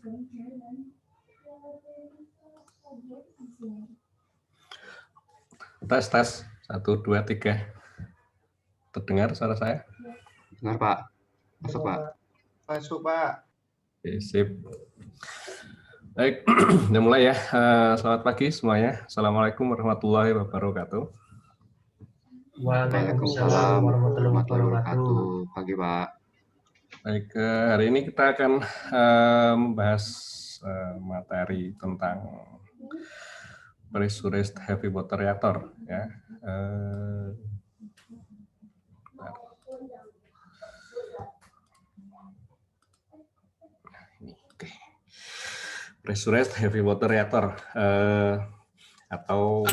Tes tes 1 2 3. Terdengar suara saya? Dengar Pak. Masuk Pak. Masuk Pak. Oke, sip. Baik, udah mulai ya. Selamat pagi semuanya. Assalamualaikum warahmatullahi wabarakatuh. Waalaikumsalam warahmatullahi wabarakatuh. Pagi Pak. Baik, hari ini kita akan membahas materi tentang pressurized heavy water reactor ya. Pressurized heavy water reactor atau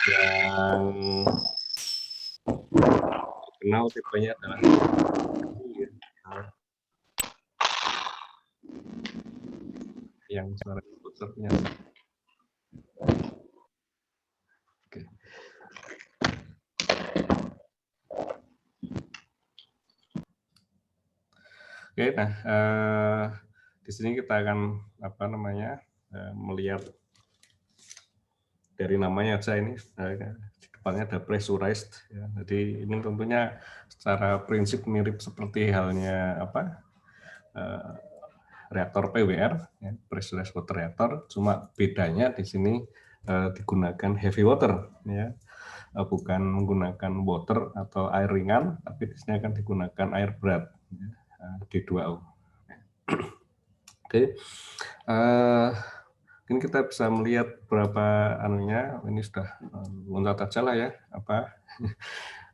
yang kenal tipenya adalah yang suara komputernya. Oke. Oke, nah di sini kita akan melihat dari namanya aja ini di depannya ada pressurized ya. Jadi ini tentunya secara prinsip mirip seperti halnya reaktor PWR ya, pressurized water reactor, cuma bedanya di sini digunakan heavy water ya. Bukan menggunakan water atau air ringan, tapi di sini akan digunakan air berat ya, D2O. Oke. Mungkin kita bisa melihat beberapa anunya, ini sudah loncat aja lah ya,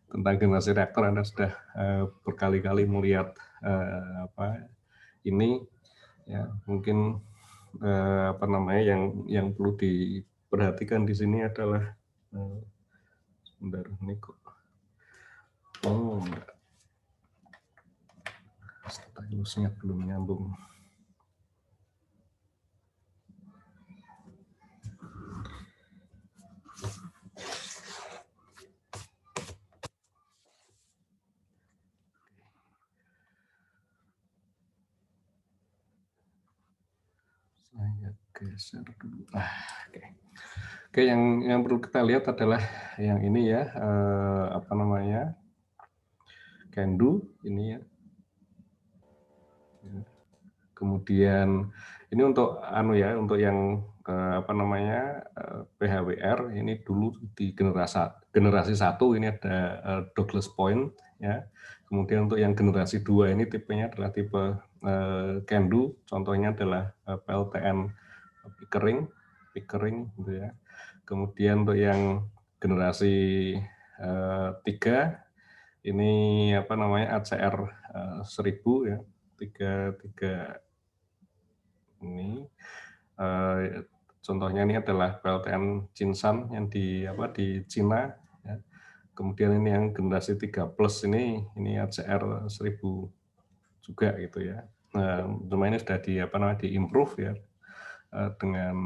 tentang generasi reaktor Anda sudah berkali-kali melihat ini ya, mungkin yang perlu diperhatikan di sini adalah sebentar ini kok stylusnya belum nyambung. Saya geser dulu. Oke, yang perlu kita lihat adalah yang ini ya, CANDU ini ya. Kemudian ini untuk untuk yang PHWR ini dulu di generasi 1 ini ada Douglas Point ya. Kemudian untuk yang generasi 2 ini tipenya adalah tipe CANDU, contohnya adalah PLTN Pickering gitu ya. Kemudian untuk yang generasi 3 ini ACR 1000 ya, 3 ini contohnya ini adalah PLTN Jinsan yang di Cina ya. Kemudian ini yang generasi 3 plus ini ACR 1000 juga gitu ya. Nah, cuma ini sudah di-improve ya, dengan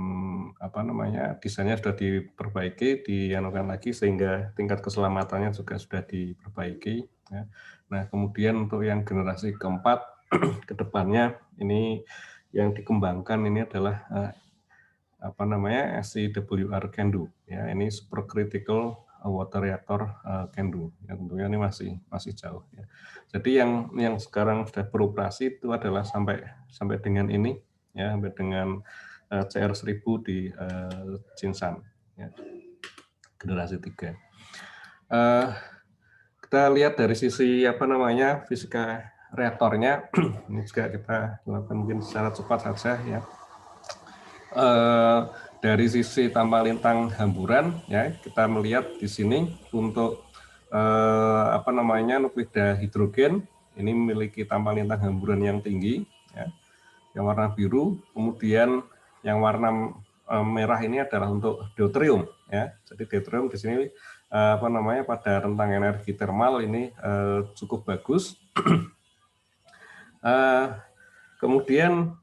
desainnya sudah diperbaiki, dianukan lagi sehingga tingkat keselamatannya juga sudah diperbaiki ya. Nah, kemudian untuk yang generasi keempat ke depannya ini yang dikembangkan ini adalah SCWR CANDU ya. Ini supercritical water reactor CANDU ya, tentunya ini masih jauh ya. Jadi yang sekarang sudah beroperasi itu adalah sampai dengan ini ya, sampai dengan CR 1000 di Jinsan ya, generasi 3. Kita lihat dari sisi fisika reaktornya. Ini juga kita lakukan mungkin secara cepat saja ya. Dari sisi tambah lintang hamburan ya, kita melihat di sini untuk nuklida hidrogen ini memiliki tambah lintang hamburan yang tinggi ya, yang warna biru. Kemudian yang warna merah ini adalah untuk deuterium ya. Jadi deuterium di sini pada rentang energi termal ini cukup bagus. Kemudian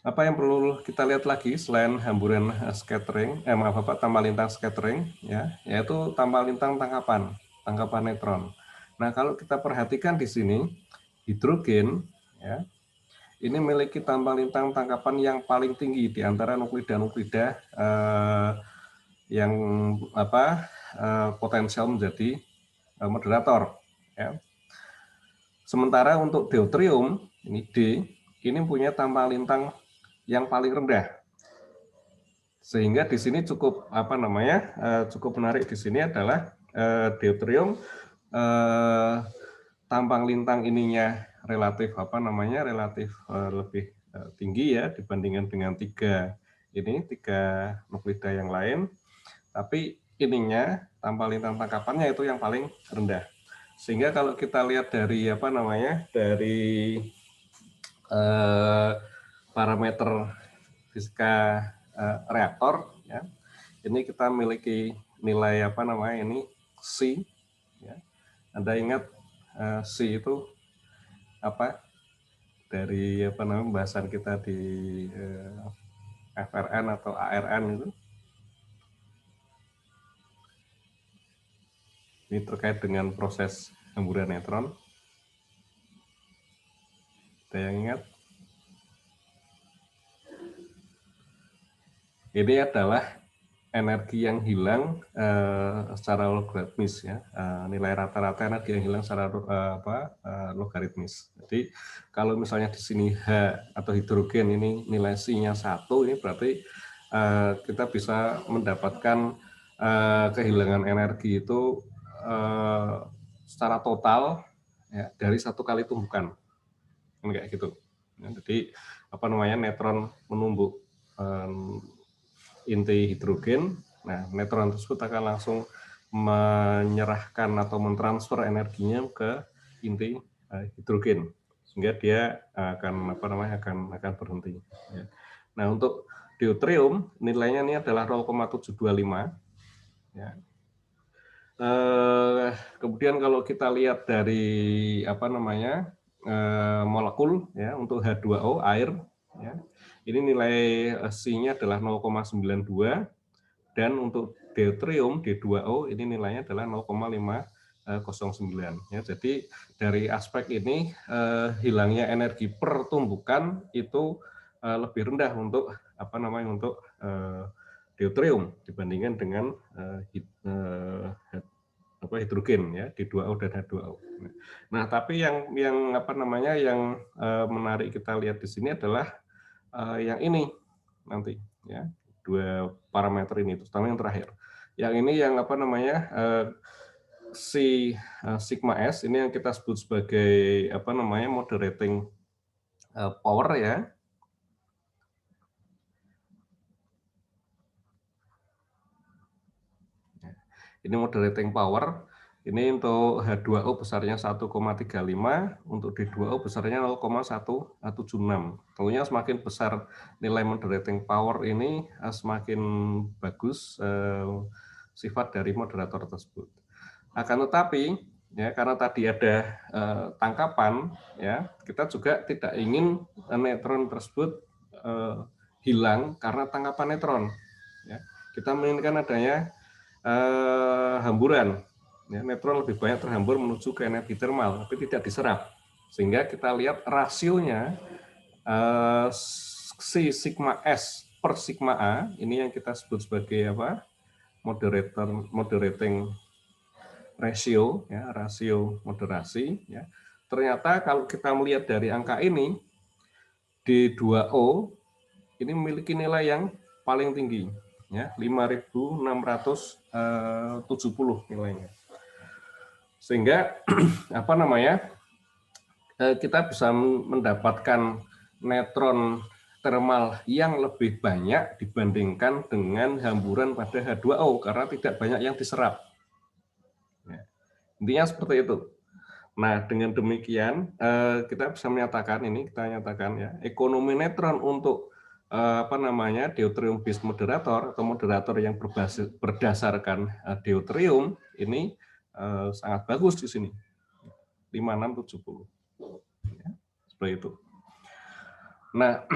apa yang perlu kita lihat lagi selain hamburan scattering, tambah lintang scattering ya, yaitu tambah lintang tangkapan neutron. Nah, kalau kita perhatikan di sini hidrogen, ya, ini memiliki tambang lintang tangkapan yang paling tinggi di antara nuklida-nuklida yang potensial menjadi moderator. Ya. Sementara untuk deuterium, ini D, ini punya tambang lintang yang paling rendah. Sehingga di sini cukup cukup menarik di sini adalah deuterium tambang lintang ininya relatif lebih tinggi ya dibandingkan dengan tiga nuklida yang lain, tapi ininya tambang lintang tangkapannya itu yang paling rendah. Sehingga kalau kita lihat dari parameter fisika reaktor, ya, ini kita memiliki nilai ini C, ya. Anda ingat C itu apa dari pembahasan kita di FRN atau ARN itu? Ini terkait dengan proses hamburan neutron. Ada yang ingat? Ini adalah energi yang hilang secara logaritmis, ya. Nilai rata-rata energi yang hilang secara logaritmis. Jadi kalau misalnya di sini H atau hidrogen ini nilai C-nya 1, ini berarti kita bisa mendapatkan kehilangan energi itu secara total, ya, dari satu kali tumbukan, kayak gitu. Ya, jadi neutron menumbuk inti hidrogen. Nah, neutron tersebut akan langsung menyerahkan atau mentransfer energinya ke inti hidrogen, sehingga dia akan akan berhenti. Ya. Nah, untuk deuterium nilainya ini adalah 0,725. Ya. Kemudian kalau kita lihat dari molekul, ya, untuk H2O air, ya, ini nilai C-nya adalah 0,92, dan untuk deuterium D2O ini nilainya adalah 0,509. Ya, jadi dari aspek ini hilangnya energi per tumbukan itu lebih rendah untuk deuterium dibandingkan dengan hidrogen, ya, D2O dan H2O. Nah, tapi yang menarik kita lihat di sini adalah yang ini nanti, ya, dua parameter ini, terutama yang terakhir. Yang ini yang sigma S ini yang kita sebut sebagai moderating power, ya. Ini moderating power. Ini untuk H2O besarnya 1,35, untuk D2O besarnya 0,176. Tentunya semakin besar nilai moderating power ini, semakin bagus sifat dari moderator tersebut. Akan tetapi, ya, karena tadi ada tangkapan, ya, kita juga tidak ingin neutron tersebut hilang karena tangkapan neutron. Ya. Kita menginginkan adanya hamburan, ya, neutron lebih banyak terhambur menuju ke energi termal, tapi tidak diserap. Sehingga kita lihat rasionya si sigma S per sigma A, ini yang kita sebut sebagai moderating ratio, ya, rasio moderasi. Ya. Ternyata kalau kita melihat dari angka ini, D2O ini memiliki nilai yang paling tinggi, ya, 5.670 nilainya. Sehingga kita bisa mendapatkan neutron termal yang lebih banyak dibandingkan dengan hamburan pada H2O karena tidak banyak yang diserap. Ya. Intinya seperti itu. Nah, dengan demikian kita bisa menyatakan ya, ekonomi neutron untuk deuterium based moderator atau moderator yang berdasarkan deuterium ini sangat bagus di sini, 5670. Ya, seperti itu. Nah,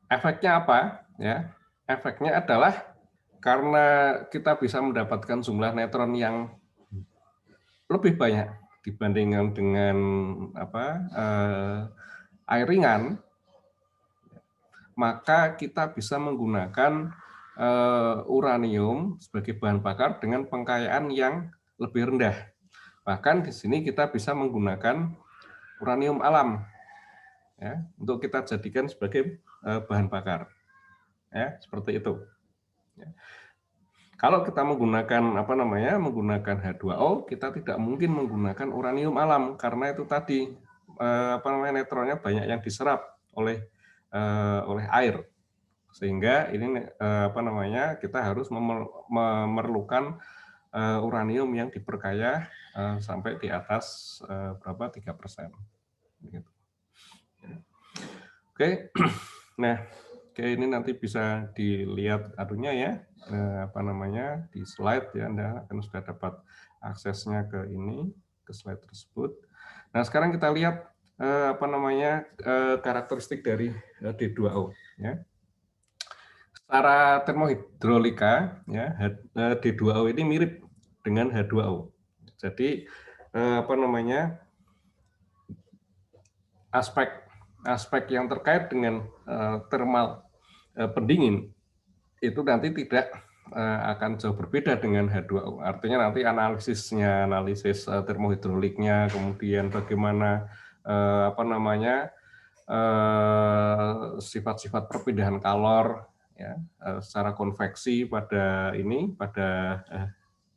efeknya apa? Ya, efeknya adalah karena kita bisa mendapatkan jumlah neutron yang lebih banyak dibandingkan dengan air ringan, maka kita bisa menggunakan uranium sebagai bahan bakar dengan pengkayaan yang lebih rendah. Bahkan di sini kita bisa menggunakan uranium alam ya, untuk kita jadikan sebagai bahan bakar. Ya, seperti itu. Ya. Kalau kita menggunakan menggunakan H2O, kita tidak mungkin menggunakan uranium alam karena itu tadi neutronnya banyak yang diserap oleh air, sehingga ini kita harus memerlukan uranium yang diperkaya sampai di atas 3%. Gitu. Oke, nah ini nanti bisa dilihat adunya ya, di slide ya, Anda akan sudah dapat aksesnya ke slide tersebut. Nah sekarang kita lihat karakteristik dari D2O ya. Secara termohidrolika ya, D2O ini mirip dengan H2O. Jadi aspek yang terkait dengan thermal pendingin itu nanti tidak akan jauh berbeda dengan H2O. Artinya nanti analisis termohidroliknya, kemudian bagaimana sifat-sifat perpindahan kalor ya, secara konveksi pada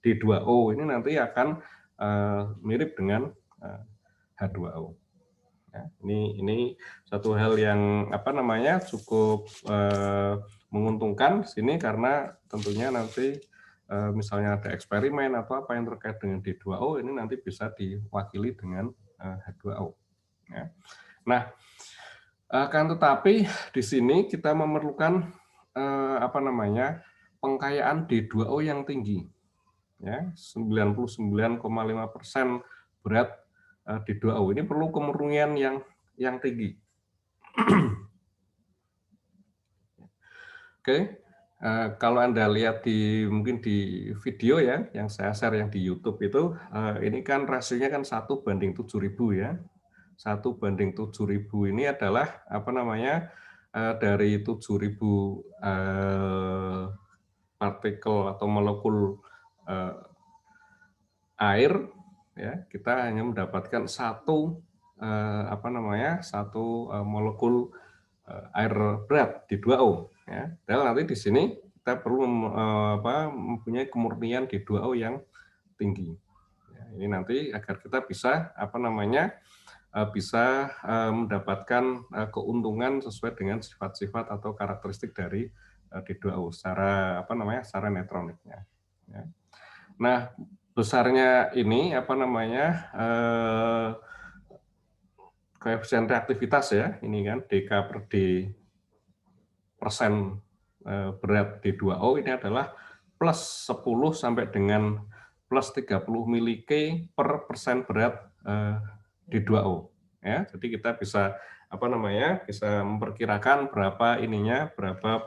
D2O ini nanti akan mirip dengan H2O. Ya, ini satu hal yang cukup menguntungkan sini karena tentunya nanti misalnya ada eksperimen atau apa yang terkait dengan D2O ini nanti bisa diwakili dengan H2O. Ya. Nah, akan tetapi di sini kita memerlukan pengkayaan D2O yang tinggi, ya 99,5% berat D2O ini perlu kemurnian yang tinggi. Oke, kalau Anda lihat mungkin di video ya, yang saya share yang di YouTube itu, ini kan rasionya kan 1:7.000 ya. 1:7.000 ini adalah dari 7.000 partikel atau molekul air ya, kita hanya mendapatkan satu molekul air berat D2O ya. Dan nanti di sini kita perlu mempunyai kemurnian D2O yang tinggi. Ya, ini nanti agar kita bisa bisa mendapatkan keuntungan sesuai dengan sifat-sifat atau karakteristik dari D2O secara secara neutroniknya. Ya. Nah, besarnya ini koefisien reaktivitas ya, ini kan dK/d persen berat D2O ini adalah plus 10 sampai dengan plus 30 mK per persen berat D2O ya. Jadi kita bisa bisa memperkirakan berapa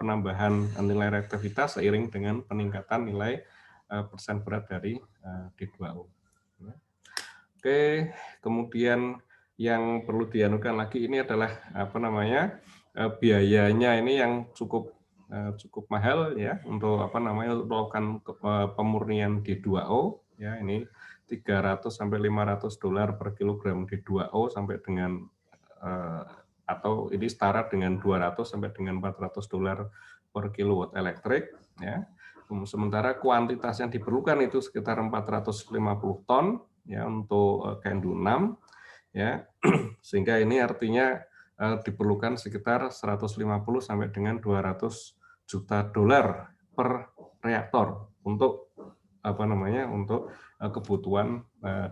penambahan nilai reaktivitas seiring dengan peningkatan nilai persen berat dari D2O. Oke, kemudian yang perlu dianukan lagi ini adalah biayanya ini yang cukup mahal ya untuk melakukan pemurnian D2O ya, ini 300 sampai 500 dolar per kilogram D2O sampai dengan atau ini setara dengan 200 sampai dengan 400 dolar per kilowatt elektrik ya. Sementara kuantitas yang diperlukan itu sekitar 450 ton ya untuk Candu 6 ya. Sehingga ini artinya diperlukan sekitar 150 sampai dengan 200 juta dolar per reaktor untuk untuk kebutuhan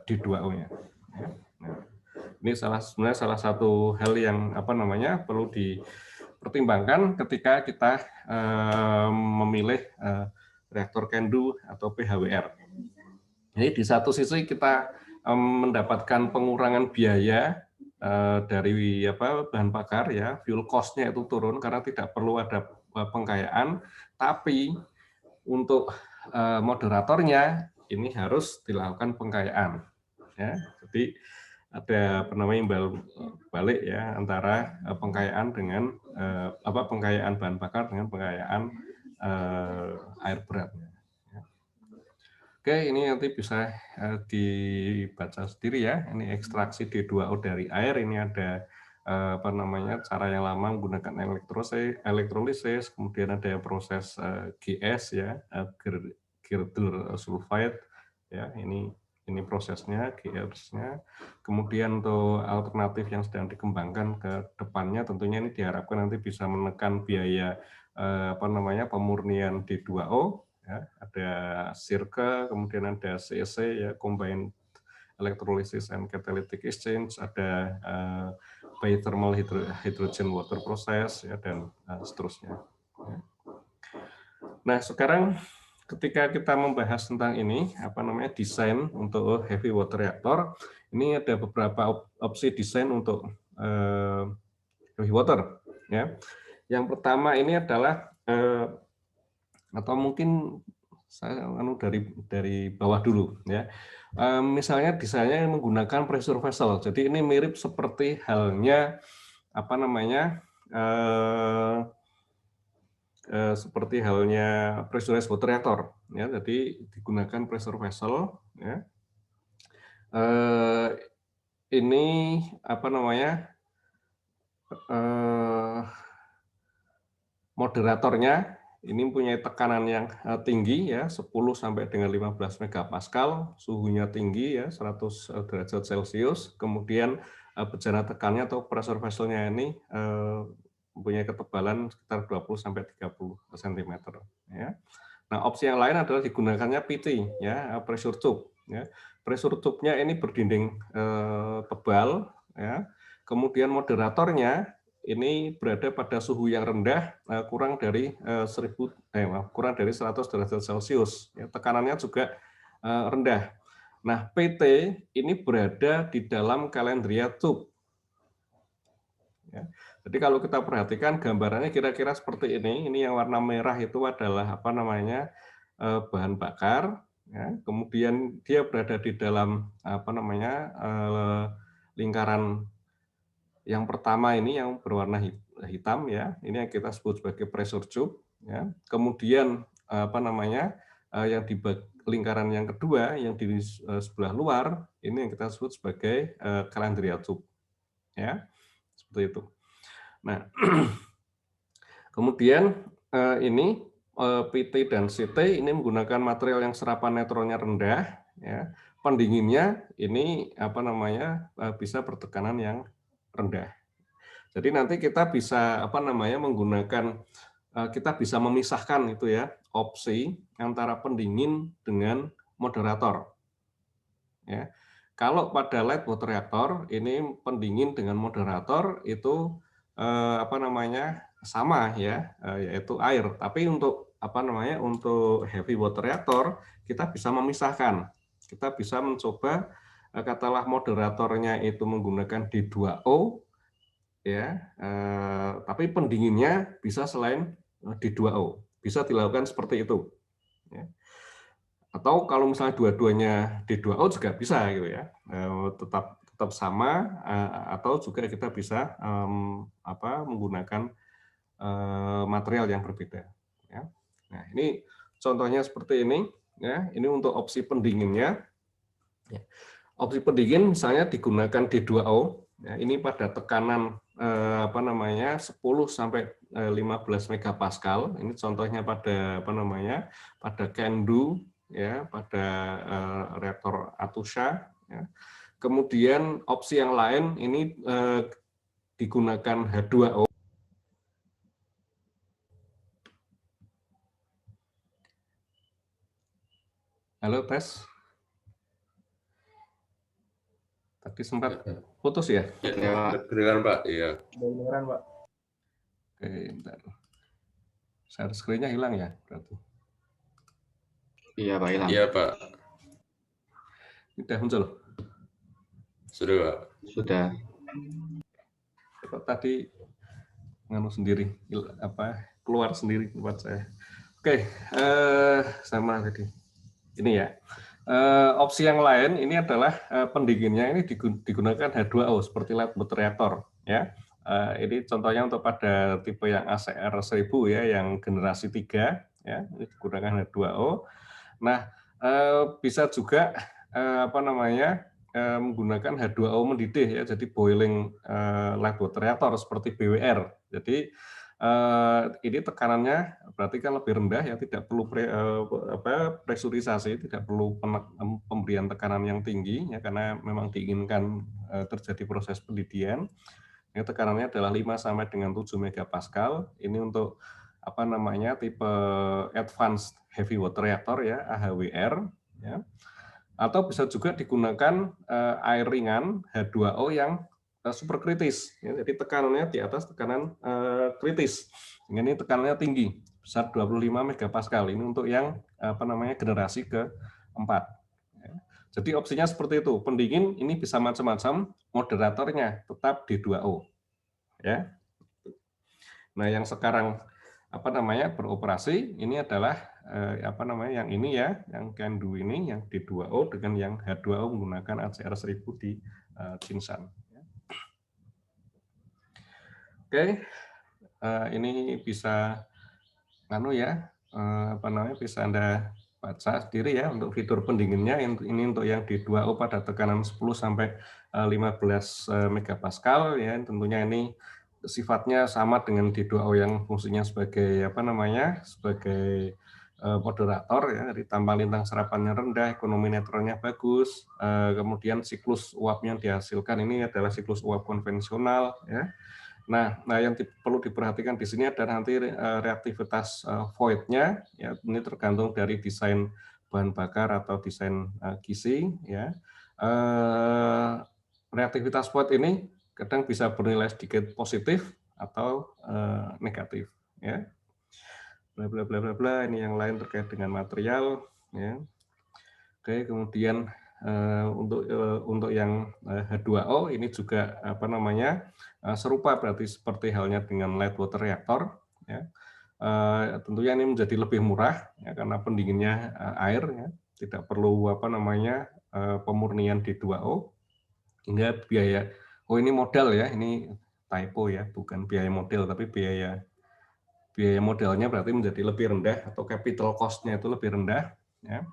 D2O-nya. Ya. Nah, ini sebenarnya salah satu hal yang perlu dipertimbangkan ketika kita memilih reaktor Candu atau PHWR. Jadi di satu sisi kita mendapatkan pengurangan biaya dari bahan bakar ya, fuel cost-nya itu turun karena tidak perlu ada pengkayaan, tapi untuk moderatornya ini harus dilakukan pengkayaan ya. Jadi ada imbal balik ya antara pengkayaan dengan pengkayaan bahan bakar dengan pengkayaan air berat. Oke, ini nanti bisa dibaca sendiri ya. Ini ekstraksi D2O dari air. Ini ada cara yang lama menggunakan elektrolisis, kemudian ada proses GS ya, Girdler sulfide ya. Ini prosesnya, GS-nya. Kemudian untuk alternatif yang sedang dikembangkan ke depannya, tentunya ini diharapkan nanti bisa menekan biaya pemurnian D2O. Ya, ada CIRCA, kemudian ada CEC ya, Combined Electrolysis and Catalytic Exchange, ada Biothermal Hydrogen Water Process ya, dan seterusnya. Nah, sekarang ketika kita membahas tentang ini, desain untuk heavy water reactor, ini ada beberapa opsi desain untuk heavy water. Ya. Yang pertama ini adalah atau mungkin saya dari bawah dulu ya. Misalnya desainnya menggunakan pressure vessel. Jadi ini mirip seperti halnya seperti halnya pressurized water reactor ya. Jadi digunakan pressure vessel ya. Ini moderatornya ini punya tekanan yang tinggi ya, 10 sampai dengan 15 megapascal, suhunya tinggi ya, 100 derajat Celcius. Kemudian bejana tekannya atau pressure vessel-nya ini mempunyai ketebalan sekitar 20 sampai 30 cm ya. Nah, opsi yang lain adalah digunakannya PT ya, pressure tube ya. Pressure tube-nya ini berdinding tebal ya. Kemudian moderatornya ini berada pada suhu yang rendah, kurang dari 100 derajat Celcius. Ya, tekanannya juga rendah. Nah, PT ini berada di dalam Calandria tube. Ya. Jadi kalau kita perhatikan gambarannya kira-kira seperti ini. Ini yang warna merah itu adalah bahan bakar. Ya. Kemudian dia berada di dalam lingkaran yang pertama ini yang berwarna hitam ya, ini yang kita sebut sebagai pressure tube ya. Kemudian yang di lingkaran yang kedua yang di sebelah luar ini yang kita sebut sebagai Calandria tube ya. Seperti itu. Nah, kemudian ini PT dan CT ini menggunakan material yang serapan neutronnya rendah ya. Pendinginnya ini bisa bertekanan yang rendah. Jadi nanti kita bisa kita bisa memisahkan itu ya, opsi antara pendingin dengan moderator. Ya. Kalau pada light water reactor ini pendingin dengan moderator itu sama ya, yaitu air. Tapi untuk untuk heavy water reactor kita bisa memisahkan. Kita bisa mencoba katakanlah moderatornya itu menggunakan D2O ya, tapi pendinginnya bisa selain D2O, bisa dilakukan seperti itu. Ya. Atau kalau misalnya dua-duanya D2O juga bisa gitu ya, tetap sama, atau juga kita bisa menggunakan material yang berbeda. Ya. Nah ini contohnya seperti ini, ya. Ini untuk opsi pendinginnya. Ya. Opsi pendingin misalnya digunakan D2O. Ya, ini pada tekanan 10 sampai 15 megapascal. Ini contohnya pada pada CANDU ya, pada reaktor Atusha ya. Kemudian opsi yang lain ini digunakan H2O. Halo, tes. Tadi sempat putus ya? Ya, kedengaran Pak. Iya. Kedengaran Pak. Oke, bentar. Share screen-nya hilang ya berarti? Iya Pak, hilang. Iya Pak. Sudah muncul? Sudah Pak. Sudah. Kok tadi sendiri, keluar sendiri buat saya. Oke, sama tadi. Ini ya. Opsi yang lain ini adalah pendinginnya ini digunakan H2O seperti light water reactor ya. Ini contohnya untuk pada tipe yang ACR 1000 ya, yang generasi 3 ya, ini digunakan H2O. Nah, bisa juga apa namanya menggunakan H2O mendidih ya, jadi boiling light water reactor seperti BWR. Jadi ini tekanannya berarti kan lebih rendah ya, tidak perlu presurisasi, tidak perlu pemberian tekanan yang tinggi ya, karena memang diinginkan terjadi proses pendidihan. Ya, tekanannya adalah 5 sampai dengan 7 megapascal. Ini untuk apa namanya tipe advanced heavy water reactor ya, AHWR ya. Atau bisa juga digunakan air ringan H2O yang superkritis ya, jadi tekanannya di atas tekanan kritis. Ini tekanannya tinggi, besar 25 megapascal. Ini untuk yang apa namanya generasi keempat. Ya. Jadi opsinya seperti itu. Pendingin ini bisa macam-macam, moderatornya tetap D2O. Ya. Nah, yang sekarang apa namanya beroperasi ini adalah apa namanya yang ini ya, yang CANDU ini, yang D2O dengan yang H2O menggunakan ACR 1000 di Jinsan. Oke, ini bisa apa namanya bisa Anda baca sendiri ya untuk fitur pendinginnya. Ini untuk yang D2O pada tekanan 10 sampai 15 megapascal ya. Tentunya ini sifatnya sama dengan D2O yang fungsinya sebagai apa namanya sebagai moderator ya, jadi tambah lintang serapannya rendah, ekonomi netronnya bagus, kemudian siklus uapnya yang dihasilkan ini adalah siklus uap konvensional ya. Nah, yang perlu diperhatikan di sini adalah nanti reaktivitas void-nya ya, ini tergantung dari desain bahan bakar atau desain kisi ya. Reaktivitas void ini kadang bisa bernilai sedikit positif atau negatif ya. Bla bla bla bla bla, ini yang lain terkait dengan material ya. Oke, kemudian untuk yang H2O ini juga apa namanya serupa berarti seperti halnya dengan light water reactor ya. Tentunya ini menjadi lebih murah ya, karena pendinginnya air ya, tidak perlu apa namanya pemurnian D2O hingga biaya ini modal ya, ini typo ya, bukan biaya model tapi biaya modalnya berarti menjadi lebih rendah atau capital cost-nya itu lebih rendah ya.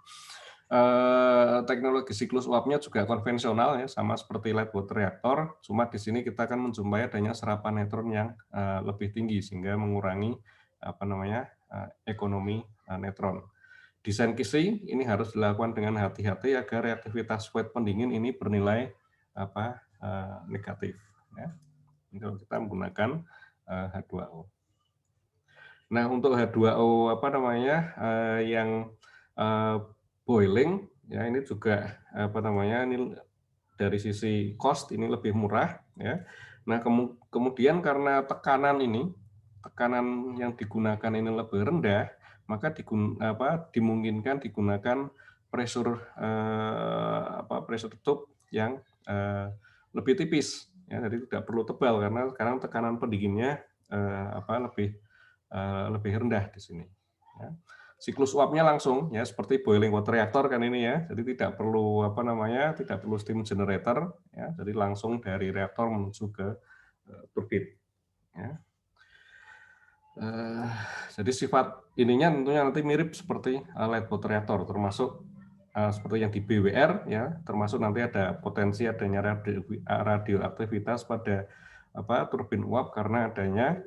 Teknologi siklus uapnya juga konvensional ya, sama seperti light water reactor, cuma di sini kita akan menjumpai adanya serapan neutron yang lebih tinggi sehingga mengurangi apa namanya ekonomi neutron. Desain kisi ini harus dilakukan dengan hati-hati agar reaktivitas void pendingin ini bernilai apa negatif ya. Kalau kita menggunakan H2O. Nah, untuk H2O apa namanya yang boiling ya, ini juga apa namanya ini dari sisi cost ini lebih murah ya. Nah, kemudian karena tekanan yang digunakan ini lebih rendah, maka dimungkinkan digunakan pressure pressure tube yang lebih tipis ya, jadi tidak perlu tebal karena sekarang tekanan pendinginnya lebih rendah di sini ya. Siklus uapnya langsung ya seperti boiling water reactor kan ini ya, jadi tidak perlu apa namanya tidak perlu steam generator ya, jadi langsung dari reaktor menuju ke turbin ya. Jadi sifat ininya tentunya nanti mirip seperti light water reactor, termasuk seperti yang di BWR ya, termasuk nanti ada potensi adanya radioaktivitas pada turbin uap karena adanya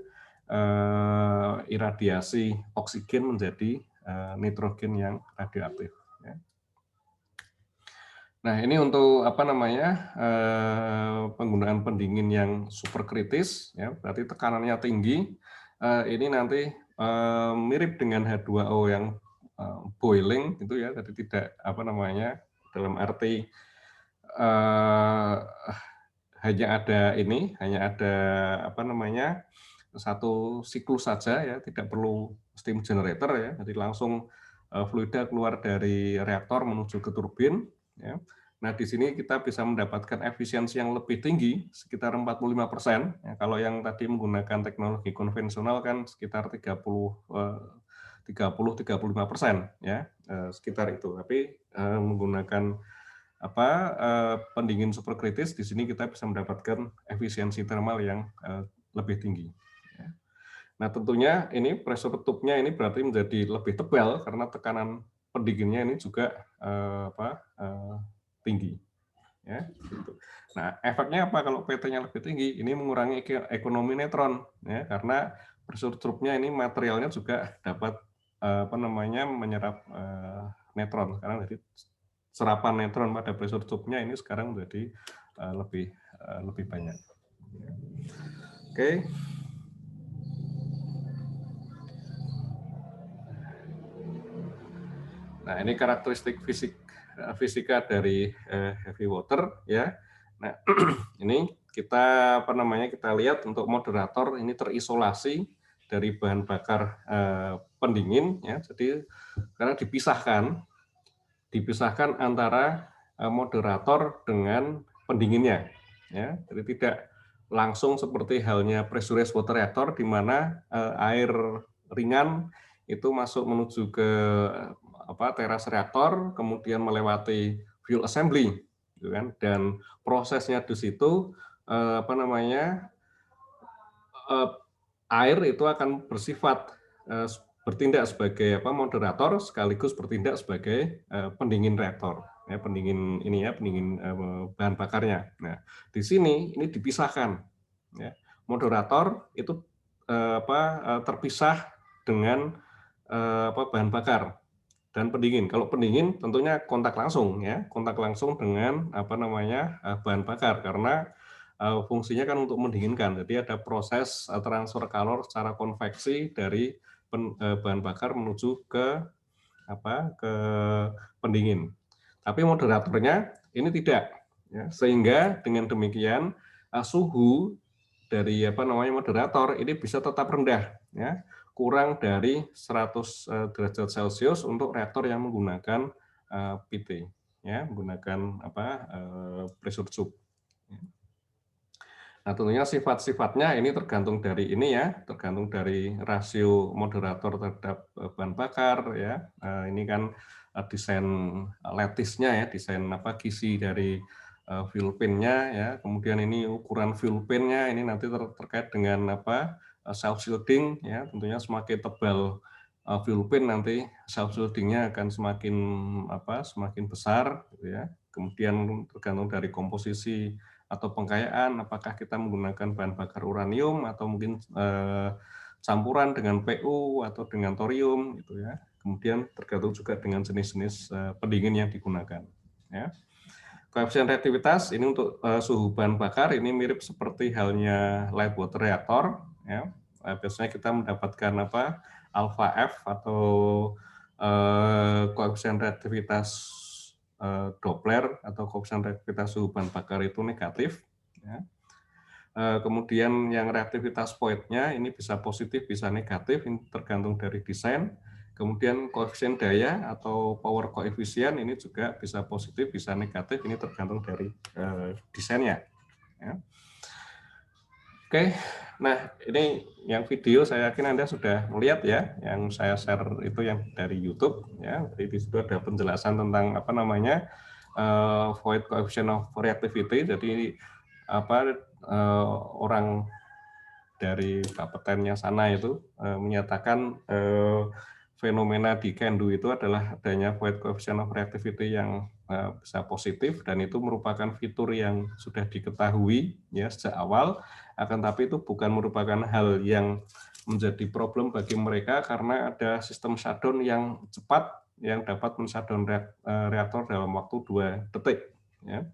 iradiasi oksigen menjadi nitrogen yang radioaktif. Ya. Nah, ini untuk apa namanya penggunaan pendingin yang superkritis, ya, berarti tekanannya tinggi. Ini nanti mirip dengan H2O yang boiling, itu ya, jadi tidak apa namanya dalam arti hanya ada apa namanya satu siklus saja ya, tidak perlu steam generator ya, jadi langsung fluida keluar dari reaktor menuju ke turbin ya. Nah, di sini kita bisa mendapatkan efisiensi yang lebih tinggi sekitar 45%. Ya, kalau yang tadi menggunakan teknologi konvensional kan sekitar 30 30-35% ya, sekitar itu. Tapi menggunakan pendingin superkritis, di sini kita bisa mendapatkan efisiensi thermal yang lebih tinggi. Ya. Nah tentunya ini pressure tube-nya ini berarti menjadi lebih tebal karena tekanan pendinginnya ini juga tinggi. Ya, gitu. Nah efeknya apa kalau PT-nya lebih tinggi? Ini mengurangi ekonomi neutron, ya, karena pressure tube-nya ini materialnya juga dapat menyerap neutron. Sekarang jadi serapan neutron pada pressure tube-nya ini sekarang menjadi lebih banyak. Oke. Nah, ini karakteristik fisika dari heavy water ya. Nah, ini kita kita lihat untuk moderator ini terisolasi dari bahan bakar pendingin ya. Jadi karena dipisahkan antara moderator dengan pendinginnya ya. Jadi tidak langsung seperti halnya pressurized water reactor di mana air ringan itu masuk menuju ke teras reaktor, kemudian melewati fuel assembly, gitu kan? Dan prosesnya di situ air itu akan bersifat bertindak sebagai moderator sekaligus bertindak sebagai pendingin reaktor, ya, pendingin bahan bakarnya. Nah, di sini ini dipisahkan, ya. Moderator itu terpisah dengan bahan bakar dan pendingin. Kalau pendingin tentunya kontak langsung dengan bahan bakar karena fungsinya kan untuk mendinginkan. Jadi ada proses transfer kalor secara konveksi dari bahan bakar menuju ke pendingin. Tapi moderatornya ini tidak, ya. Sehingga dengan demikian suhu dari moderator ini bisa tetap rendah, ya. Kurang dari 100 derajat Celcius untuk reaktor yang menggunakan PT, ya, menggunakan pressure tube. Nah, tentunya sifat-sifatnya ini tergantung dari tergantung dari rasio moderator terhadap bahan bakar, ya. Ini kan desain lattice-nya, ya, desain kisi dari fuel pin-nya, ya. Kemudian ini ukuran fuel pin-nya ini nanti terkait dengan self shielding, ya. Tentunya semakin tebal fuel pin nanti self shielding-nya akan semakin besar, gitu ya. Kemudian tergantung dari komposisi atau pengkayaan, apakah kita menggunakan bahan bakar uranium atau mungkin campuran dengan PU atau dengan thorium, gitu ya. Kemudian tergantung juga dengan jenis-jenis pendingin yang digunakan, ya. Koefisien reaktivitas ini untuk suhu bahan bakar ini mirip seperti halnya light water reactor, ya. Biasanya kita mendapatkan alpha F atau koefisien reaktivitas Doppler atau koefisien reaktivitas suhu bahan bakar itu negatif, ya. Kemudian yang reaktivitas void-nya ini bisa positif bisa negatif, ini tergantung dari desain. Kemudian koefisien daya atau power koefisien ini juga bisa positif bisa negatif, ini tergantung dari desainnya, ya. Oke, nah ini yang video saya yakin Anda sudah melihat, ya, yang saya share itu yang dari YouTube, ya. Jadi di situ ada penjelasan tentang void coefficient of reactivity. Jadi orang dari Bapetennya sana itu menyatakan fenomena di CANDU itu adalah adanya void coefficient of reactivity yang bisa positif, dan itu merupakan fitur yang sudah diketahui, ya, sejak awal. Akan tapi itu bukan merupakan hal yang menjadi problem bagi mereka karena ada sistem shutdown yang cepat yang dapat men-shutdown reaktor dalam waktu 2 detik, ya.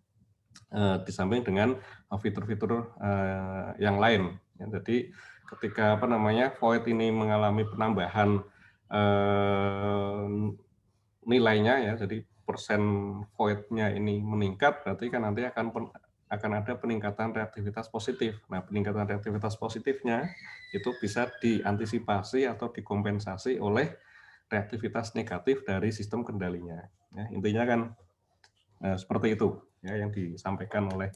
Di samping dengan fitur-fitur yang lain, ya. Jadi ketika void ini mengalami penambahan nilainya, ya, jadi persen void-nya ini meningkat, berarti kan nanti akan ada peningkatan reaktivitas positif. Nah, peningkatan reaktivitas positifnya itu bisa diantisipasi atau dikompensasi oleh reaktivitas negatif dari sistem kendalinya. Ya, intinya kan seperti itu, ya, yang disampaikan oleh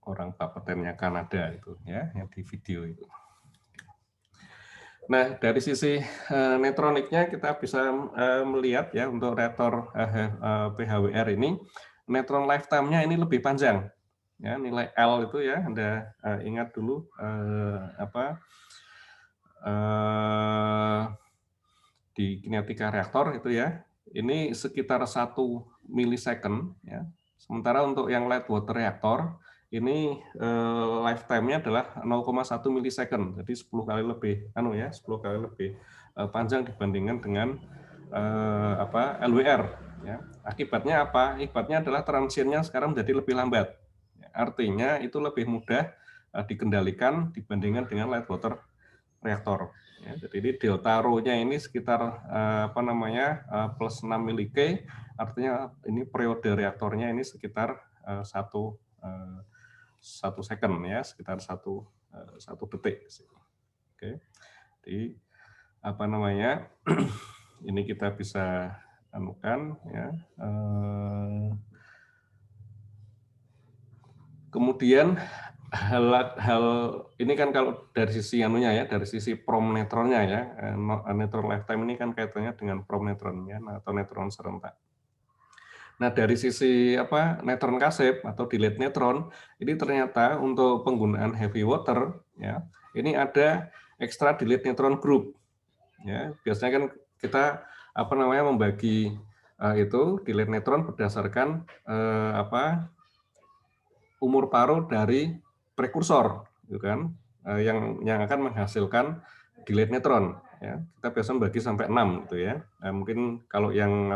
orang Bapetennya Kanada itu, ya, yang di video itu. Nah, dari sisi neutroniknya kita bisa melihat ya untuk reaktor PHWR ini, neutron lifetime-nya ini lebih panjang. Ya, nilai L itu ya, Anda ingat dulu di kinetika reaktor itu ya, ini sekitar 1 milisecond ya. Sementara untuk yang light water reaktor ini lifetime-nya adalah 0,1 milisecond. Jadi 10 kali lebih 10 kali lebih panjang dibandingkan dengan LWR ya. Akibatnya apa? Akibatnya adalah transiennya sekarang menjadi lebih lambat. Artinya itu lebih mudah dikendalikan dibandingkan dengan light water reaktor. Ya, jadi ini delta rho-nya ini sekitar plus 6 mK, artinya ini periode reaktornya ini sekitar 1 second ya, sekitar 1 detik. Oke. Jadi ini kita bisa anukan ya. Kemudian hal ini kan kalau dari sisi dari sisi prom neutronnya ya, neutron lifetime ini kan kaitannya dengan prom neutronnya atau neutron serentak. Nah, dari sisi neutron kasib atau delayed neutron, ini ternyata untuk penggunaan heavy water ya, ini ada extra delayed neutron group. Ya, biasanya kan kita membagi itu delayed neutron berdasarkan umur paruh dari prekursor, gitu kan, yang akan menghasilkan delayed neutron. Ya, kita biasa membagi sampai 6 gitu ya. Mungkin kalau yang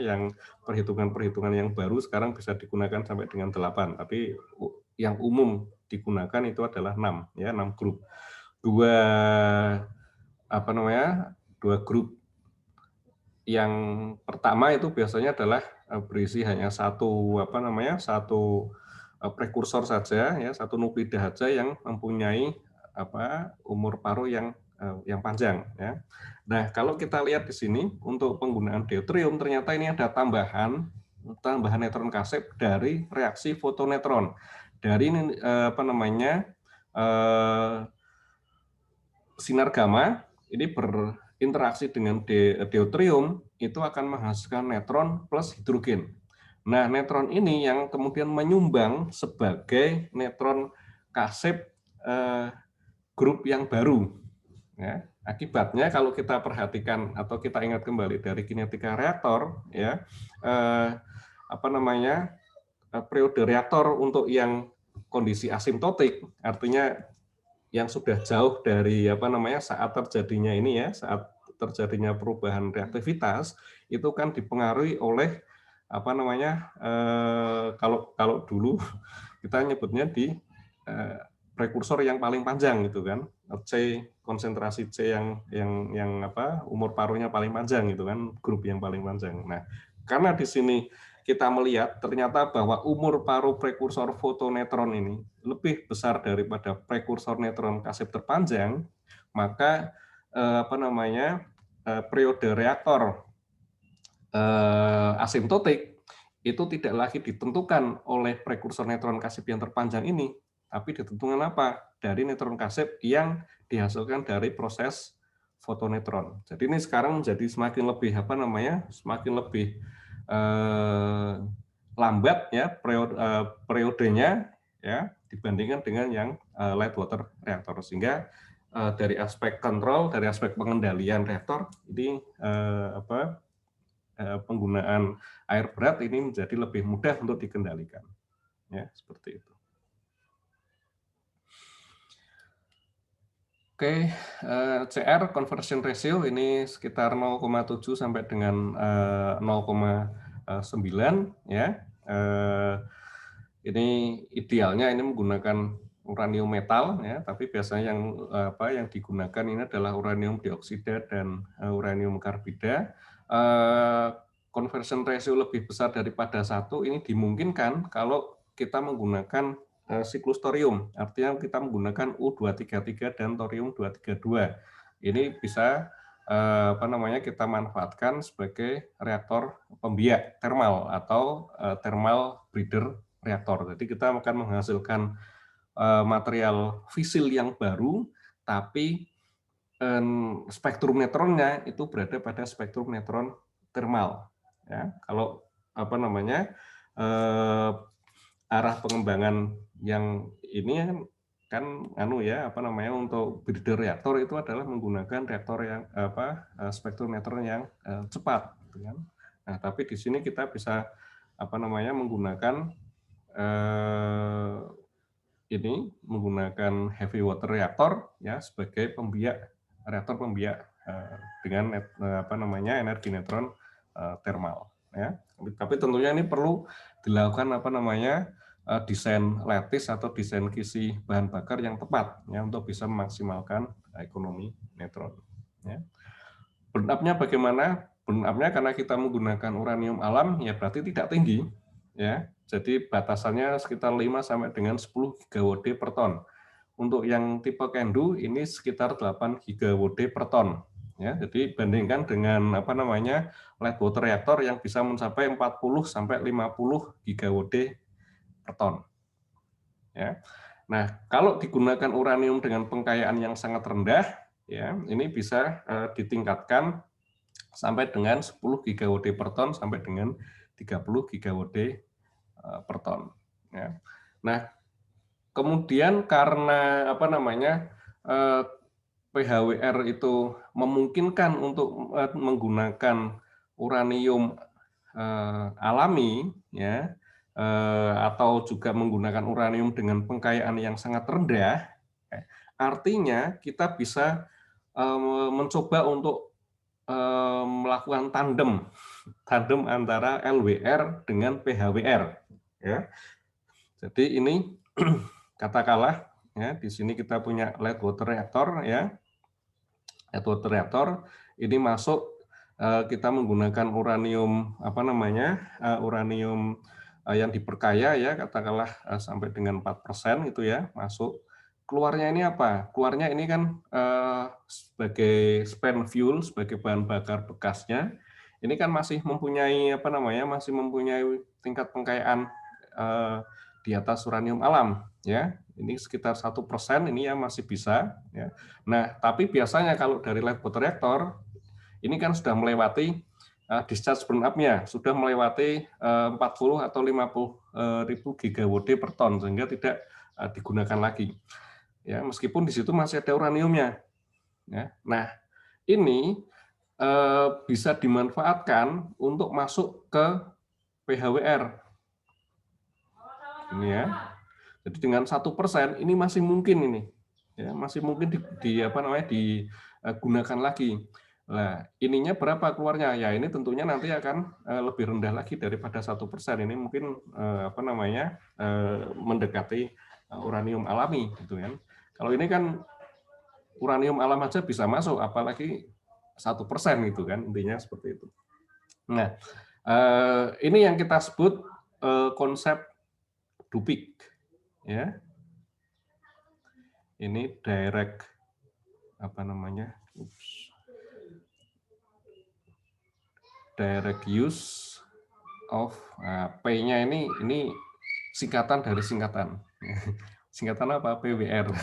yang perhitungan-perhitungan yang baru sekarang bisa digunakan sampai dengan 8, tapi yang umum digunakan itu adalah 6 ya, 6 grup. Dua grup yang pertama itu biasanya adalah berisi hanya satu prekursor saja ya, satu nuklida saja yang mempunyai umur paruh yang panjang ya. Nah, kalau kita lihat di sini untuk penggunaan deuterium ternyata ini ada tambahan neutron kasib dari reaksi fotoneutron. Dari sinar gamma ini berinteraksi dengan deuterium itu akan menghasilkan neutron plus hidrogen. Nah, neutron ini yang kemudian menyumbang sebagai neutron kasib grup yang baru. Ya, akibatnya kalau kita perhatikan atau kita ingat kembali dari kinetika reaktor, ya periode reaktor untuk yang kondisi asimptotik, artinya yang sudah jauh dari saat terjadinya ini ya, saat terjadinya perubahan reaktivitas itu kan dipengaruhi oleh kalau dulu kita nyebutnya di prekursor yang paling panjang gitu kan, konsentrasi C yang umur paruhnya paling panjang gitu kan, grup yang paling panjang. Nah, karena di sini kita melihat ternyata bahwa umur paruh prekursor fotoneutron ini lebih besar daripada prekursor neutron kasib terpanjang, maka periode reaktor asimptotik itu tidak lagi ditentukan oleh prekursor neutron kasib yang terpanjang ini, tapi ditentukan apa? Dari neutron kasib yang dihasilkan dari proses fotoneutron. Jadi ini sekarang menjadi semakin lebih semakin lebih lambat ya periodenya ya dibandingkan dengan yang light water reaktor, sehingga dari aspek kontrol, dari aspek pengendalian reaktor ini penggunaan air berat ini menjadi lebih mudah untuk dikendalikan ya, seperti itu. Oke, CR conversion ratio ini sekitar 0,7 sampai dengan 0,9 ya. Ini idealnya ini menggunakan uranium metal ya, tapi biasanya yang digunakan ini adalah uranium dioksida dan uranium karbida. Conversion ratio lebih besar daripada 1 ini dimungkinkan kalau kita menggunakan siklus thorium, artinya kita menggunakan U233 dan thorium-232. Ini bisa kita manfaatkan sebagai reaktor pembiak termal atau thermal breeder reaktor. Jadi kita akan menghasilkan material fisil yang baru, tapi spektrum neutronnya itu berada pada spektrum neutron termal. Ya, kalau apa namanya arah pengembangan yang ini kan apa namanya untuk breeder reaktor itu adalah menggunakan reaktor yang spektrum neutron yang cepat, gitu kan. Nah, tapi di sini kita bisa apa namanya menggunakan menggunakan heavy water reactor ya sebagai reaktor pembiak dengan apa namanya energi neutron termal ya. Tapi tentunya ini perlu dilakukan apa namanya desain lattice atau desain kisi bahan bakar yang tepat ya untuk bisa memaksimalkan ekonomi neutron ya. Burn up-nya bagaimana? Burn up-nya karena kita menggunakan uranium alam ya berarti tidak tinggi ya. Jadi batasannya sekitar 5 sampai dengan 10 GWD per ton. Untuk yang tipe CANDU ini sekitar 8 GWD per ton. Ya, jadi bandingkan dengan apa namanya light water reactor yang bisa mencapai 40 sampai 50 GWD per ton. Ya. Nah, kalau digunakan uranium dengan pengkayaan yang sangat rendah, ya ini bisa ditingkatkan sampai dengan 10 GWD per ton sampai dengan 30 GWD per ton. Ya. Nah, kemudian karena apa namanya PHWR itu memungkinkan untuk menggunakan uranium alami, ya, atau juga menggunakan uranium dengan pengkayaan yang sangat rendah, artinya kita bisa mencoba untuk melakukan tandem antara LWR dengan PHWR. Ya. Jadi ini katakanlah ya di sini kita punya light water reactor ya. Light water reactor ini masuk kita menggunakan uranium apa namanya? Uranium yang diperkaya ya katakanlah sampai dengan 4% itu ya masuk. Keluarnya ini apa? Keluarnya ini kan sebagai spent fuel, sebagai bahan bakar bekasnya, ini kan masih mempunyai apa namanya? Masih mempunyai tingkat pengkayaan di atas uranium alam ya. Ini sekitar 1% ini ya masih bisa ya. Nah, tapi biasanya kalau dari light water reactor ini kan sudah melewati discharge burn up-nya, sudah melewati 40 atau 50 ribu GWD per ton sehingga tidak digunakan lagi. Ya, meskipun di situ masih ada uraniumnya. Ya. Nah, ini bisa dimanfaatkan untuk masuk ke PHWR. Ini ya. Jadi dengan 1% ini masih mungkin ini, ya masih mungkin digunakan lagi. Nah, ininya berapa keluarnya? Ya ini tentunya nanti akan lebih rendah lagi daripada 1%. Ini mungkin mendekati uranium alami, gitu kan. Kalau ini kan uranium alam aja bisa masuk, apalagi 1% gitu kan, intinya seperti itu. Nah, ini yang kita sebut konsep Dupik, ya. Ini direct apa namanya? Direct use of P-nya ini singkatan dari singkatan. Singkatan apa? PWR.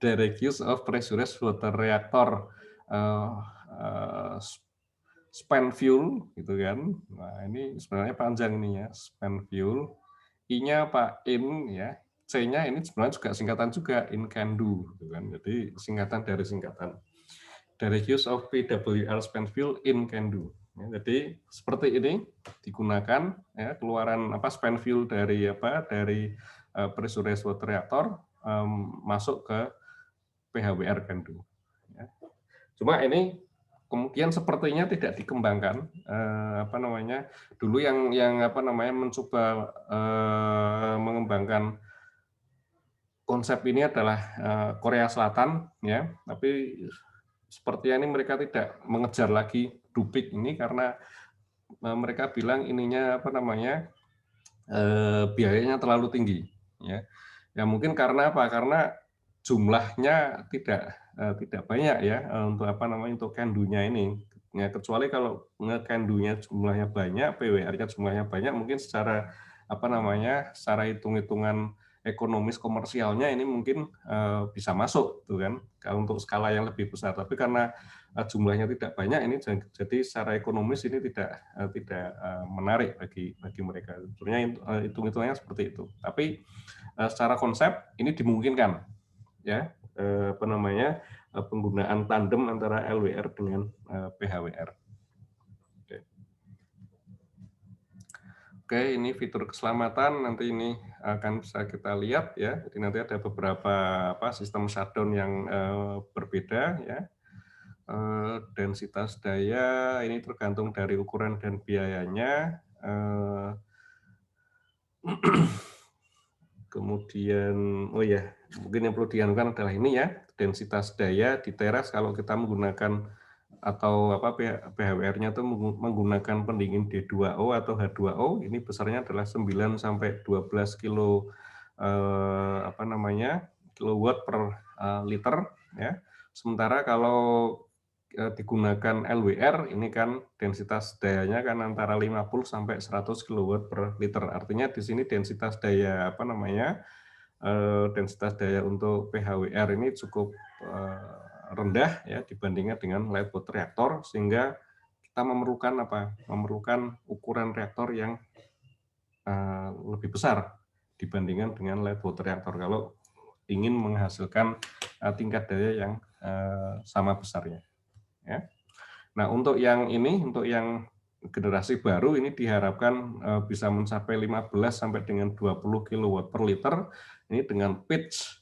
Direct use of pressurized water reactor spent fuel gitu kan. Nah, ini sebenarnya panjang ini ya, spent fuel. I-nya apa? In ya. C-nya ini sebenarnya juga singkatan juga, in can do gitu kan. Jadi singkatan dari singkatan. Direct use of PWR spent fuel in can do. Ya, jadi seperti ini digunakan ya keluaran spent fuel dari pressurized water reactor masuk ke PHWR can do. Ya. Cuma ini kemudian sepertinya tidak dikembangkan dulu yang mencoba mengembangkan konsep ini adalah Korea Selatan ya, tapi sepertinya ini mereka tidak mengejar lagi Dupik ini karena mereka bilang ininya biayanya terlalu tinggi ya. Ya mungkin karena apa? Karena jumlahnya tidak banyak ya untuk candu-nya ini. Ya, kecuali kalau candu-nya jumlahnya banyak, PWR-nya jumlahnya banyak, mungkin secara secara hitung-hitungan ekonomis komersialnya ini mungkin bisa masuk, tuh kan, kalau untuk skala yang lebih besar. Tapi karena jumlahnya tidak banyak, ini jadi secara ekonomis ini tidak menarik bagi mereka. Sebenarnya hitung-hitungannya seperti itu. Tapi secara konsep ini dimungkinkan, ya, penggunaan tandem antara LWR dengan PHWR. Oke, ini fitur keselamatan, nanti ini akan bisa kita lihat ya. Jadi nanti ada beberapa sistem shutdown yang berbeda ya. Densitas daya ini tergantung dari ukuran dan biayanya. Kemudian, oh ya, mungkin yang perlu dianukan adalah ini ya, densitas daya di teras kalau kita menggunakan atau PHWR-nya itu menggunakan pendingin D2O atau H2O, ini besarnya adalah 9 sampai 12 kilowatt per liter ya. Sementara kalau digunakan LWR ini kan densitas dayanya kan antara 50 sampai 100 kilowatt per liter. Artinya di sini densitas daya densitas daya untuk PHWR ini cukup rendah ya dibandingkan dengan light water reaktor, sehingga kita memerlukan ukuran reaktor yang lebih besar dibandingkan dengan light water reaktor kalau ingin menghasilkan tingkat daya yang sama besarnya ya. Nah, untuk yang generasi baru ini diharapkan bisa mencapai 15 sampai dengan 20 kW per liter ini dengan pitch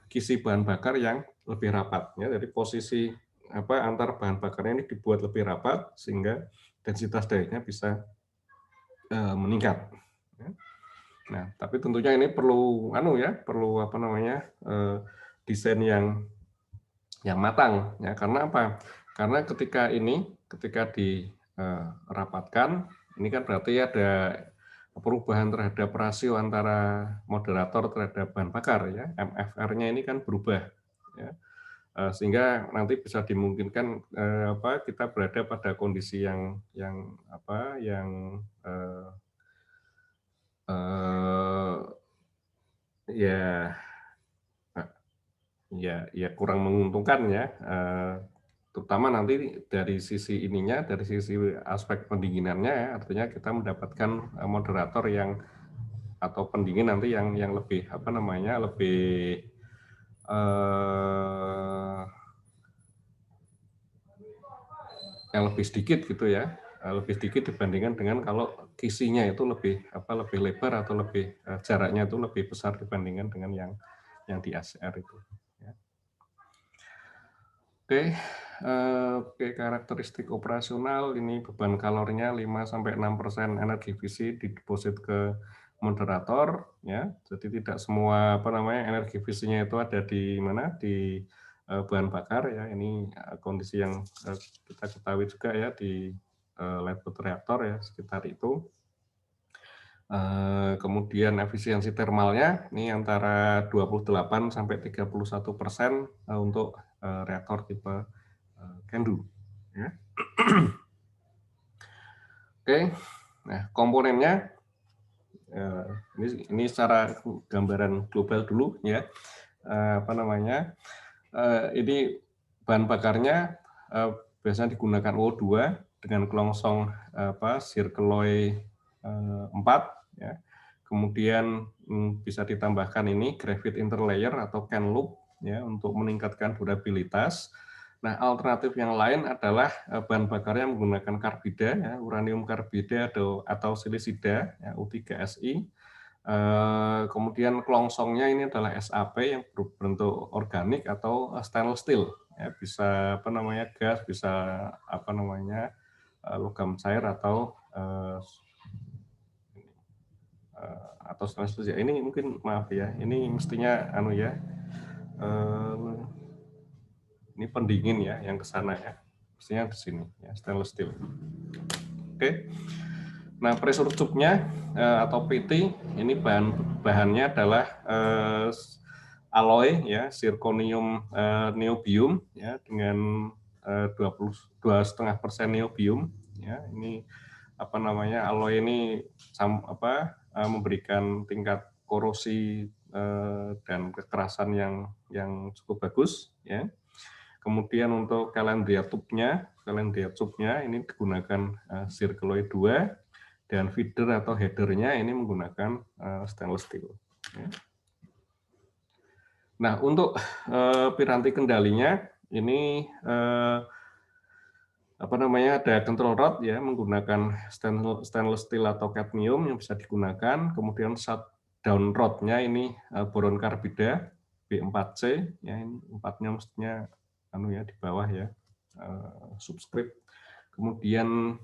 kisi bahan bakar yang lebih rapat ya. Dari posisi antar bahan bakarnya ini dibuat lebih rapat sehingga densitas dayanya bisa meningkat. Nah, tapi tentunya ini perlu desain yang matang ya. Karena apa? Karena ketika dirapatkan ini kan berarti ada perubahan terhadap rasio antara moderator terhadap bahan bakar ya, MFR-nya ini kan berubah ya. Sehingga nanti bisa dimungkinkan kita berada pada kondisi yang kurang menguntungkan ya, terutama nanti dari sisi dari sisi aspek pendinginannya ya, artinya kita mendapatkan moderator atau pendingin nanti yang lebih lebih sedikit gitu ya, lebih sedikit dibandingkan dengan kalau kisinya itu lebih lebar atau lebih jaraknya itu lebih besar dibandingkan dengan yang di ACR itu. Ya. Oke, karakteristik operasional ini beban kalorinya 5-6% energi visi dideposit ke moderator ya. Jadi tidak semua energi visinya itu ada di bahan bakar ya. Ini kondisi yang kita ketahui juga ya di light water reaktor ya, sekitar itu. Kemudian efisiensi termalnya ini antara 28 sampai 31% untuk reaktor tipe CANDU. Ya. Oke, nah komponennya ini secara gambaran global dulu ya. Ini bahan bakarnya biasanya digunakan O2 dengan kelongsong Circuloy 4 ya. Kemudian bisa ditambahkan ini graphite interlayer atau can loop ya untuk meningkatkan durabilitas. Nah, alternatif yang lain adalah bahan bakarnya menggunakan karbida ya, uranium karbida atau silisida ya, U3Si. Kemudian kelongsongnya ini adalah SAP yang berbentuk organik atau stainless steel ya, bisa gas, bisa logam cair atau stainless steel. Ini mungkin maaf ya, ini mestinya ini pendingin ya yang ke sana ya, mestinya di sini ya, stainless steel. Oke. Nah, pressure tube-nya atau PT ini bahannya adalah alloy ya, zirconium niobium ya dengan 22,5% niobium ya. Ini alloy ini memberikan tingkat korosi dan kekerasan yang cukup bagus, ya. Kemudian untuk Calandria tube-nya ini digunakan Circuloid 2, dan feeder atau header-nya ini menggunakan stainless steel. Ya. Nah, untuk piranti kendalinya ini ada control rod ya, menggunakan stainless steel atau cadmium yang bisa digunakan. Kemudian shutdown rod-nya ini boron karbida B4C ya, ini 4-nya mestinya di bawah ya, subscript. Kemudian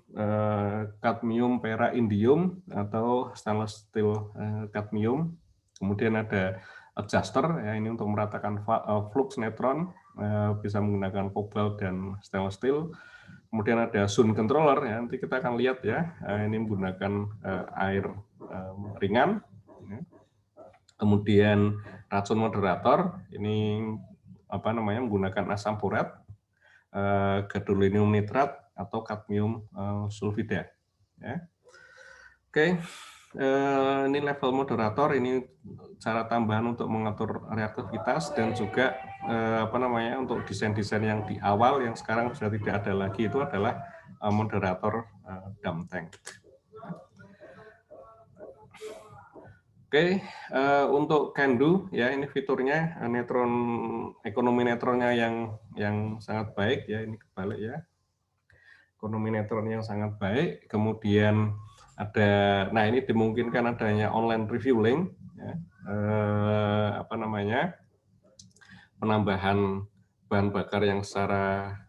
cadmium pera indium atau stainless steel cadmium. Kemudian ada adjuster ya, ini untuk meratakan flux neutron, bisa menggunakan cobalt dan stainless steel. Kemudian ada zone controller ya, nanti kita akan lihat ya, ini menggunakan air ringan. Ya. Kemudian racun moderator ini menggunakan asam borat, gadolinium nitrat atau kadmium sulfida. Ya. Oke, ini level moderator, ini cara tambahan untuk mengatur reaktivitas dan juga untuk desain-desain yang di awal yang sekarang sudah tidak ada lagi, itu adalah moderator dump tank. Oke, untuk CANDO ya, ini fiturnya ekonomi neutronnya yang sangat baik ya, ini kebalik ya, ekonomi neutron yang sangat baik. Kemudian ada, nah ini dimungkinkan adanya online refueling ya, penambahan bahan bakar yang secara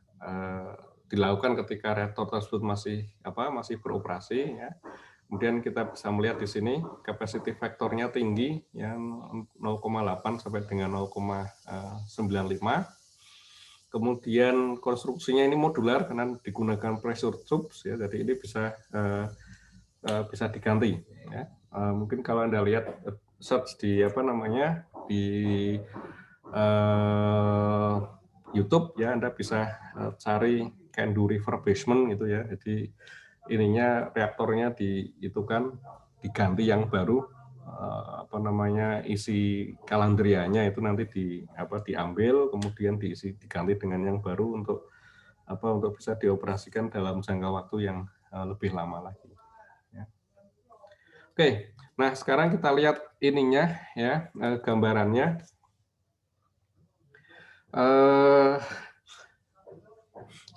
dilakukan ketika reaktor tersebut masih beroperasi ya. Kemudian kita bisa melihat di sini capacity factor-nya tinggi ya, 0,8 sampai dengan 0,95. Kemudian konstruksinya ini modular karena digunakan pressure tubes ya, jadi ini bisa diganti ya. Mungkin kalau Anda lihat search di YouTube ya, Anda bisa cari CANDO refurbishment gitu ya. Jadi ininya reaktornya diganti yang baru, isi Calandria-nya itu nanti diambil, kemudian diganti dengan yang baru untuk bisa dioperasikan dalam jangka waktu yang lebih lama lagi. Ya. Oke, nah sekarang kita lihat ininya ya, gambarannya.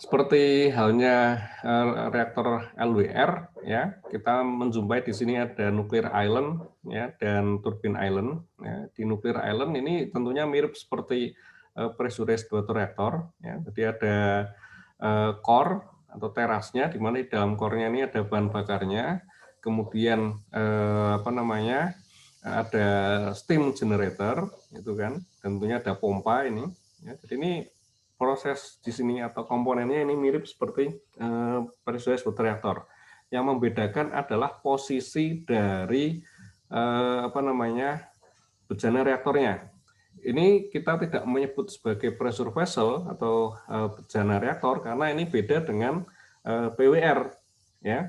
Seperti halnya reaktor LWR ya, kita menjumpai di sini ada nuclear island ya dan turbine island ya. Di nuclear island ini tentunya mirip seperti pressurized water reactor ya. Jadi ada core atau terasnya, di mana di dalam core-nya ini ada bahan bakarnya, kemudian ada steam generator itu kan, tentunya ada pompa ini ya. Jadi ini proses di sini atau komponennya ini mirip seperti pressurized water reactor. Yang membedakan adalah posisi dari bejana reaktornya. Ini kita tidak menyebut sebagai pressure vessel atau bejana reaktor karena ini beda dengan PWR ya.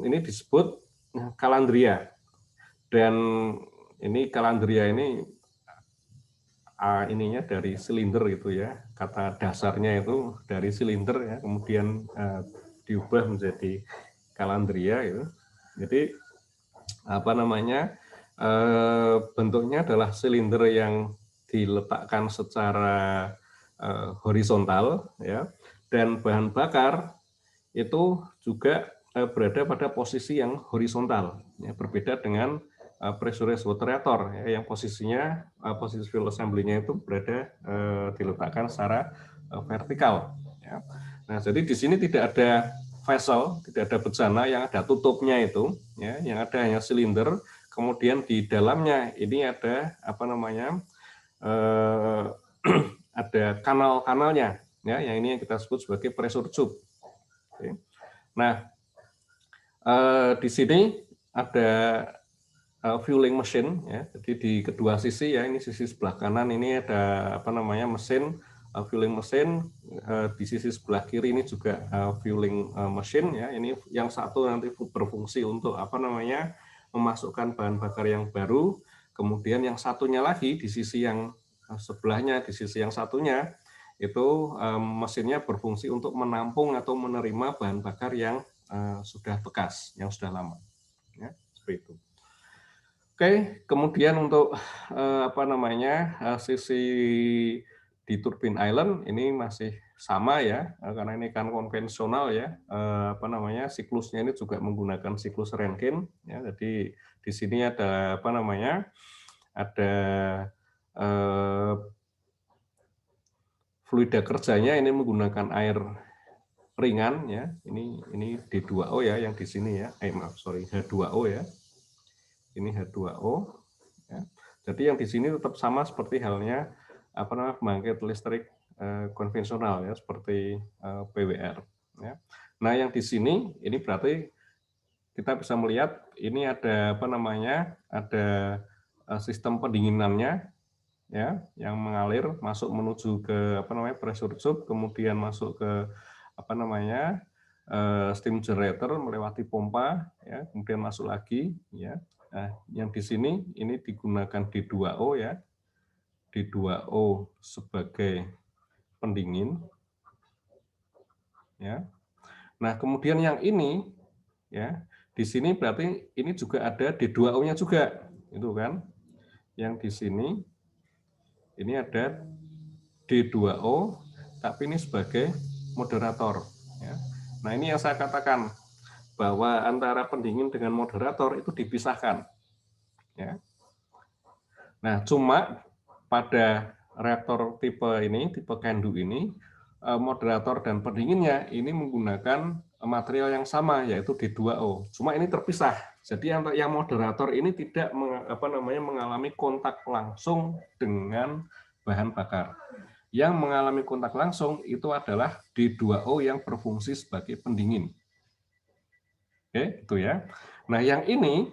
Ini disebut Calandria. Dan ini Calandria ini ininya dari silinder gitu ya, kata dasarnya itu dari silinder ya, kemudian diubah menjadi Calandria itu. Jadi bentuknya adalah silinder yang diletakkan secara horizontal ya, dan bahan bakar itu juga berada pada posisi yang horizontal ya, berbeda dengan pressurized water reactor ya, yang posisinya posisi fuel assembly-nya itu berada diletakkan secara vertikal ya. Nah, jadi di sini tidak ada vessel, tidak ada bejana yang ada tutupnya itu ya, yang ada hanya silinder, kemudian di dalamnya ini ada ada kanal-kanalnya ya, yang ini yang kita sebut sebagai pressure tube. Oke. Nah, di sini ada fueling machine ya. Jadi di kedua sisi ya, ini sisi sebelah kanan ini ada mesin fueling mesin, di sisi sebelah kiri ini juga fueling machine ya. Ini yang satu nanti berfungsi untuk memasukkan bahan bakar yang baru, kemudian yang satunya lagi di sisi yang sebelahnya, di sisi yang satunya itu mesinnya berfungsi untuk menampung atau menerima bahan bakar yang sudah bekas, yang sudah lama. Ya, seperti itu. Oke, kemudian untuk sisi di turbine island ini masih sama ya, karena ini kan konvensional ya, siklusnya ini juga menggunakan siklus Rankine ya. Jadi di sini ada ada fluida kerjanya ini menggunakan air ringan ya. Ini D2O ya yang di sini ya. H2O ya. Ini H2O ya. Jadi yang di sini tetap sama seperti halnya pembangkit listrik konvensional ya, seperti PWR ya. Nah, yang di sini ini berarti kita bisa melihat ini ada ada sistem pendinginannya ya, yang mengalir masuk menuju ke pressure tube, kemudian masuk ke steam generator melewati pompa ya, kemudian masuk lagi ya. Nah, yang di sini ini digunakan D2O ya. D2O sebagai pendingin ya. Nah, kemudian yang ini ya, di sini berarti ini juga ada D2O-nya juga, itu kan. Yang di sini ini ada D2O, tapi ini sebagai moderator ya. Nah, ini yang saya katakan bahwa antara pendingin dengan moderator itu dipisahkan ya. Nah, cuma pada reaktor tipe CANDU ini, moderator dan pendinginnya ini menggunakan material yang sama, yaitu D2O. Cuma ini terpisah. Jadi yang moderator ini tidak mengalami kontak langsung dengan bahan bakar. Yang mengalami kontak langsung itu adalah D2O yang berfungsi sebagai pendingin. Oke, itu ya. Nah, yang ini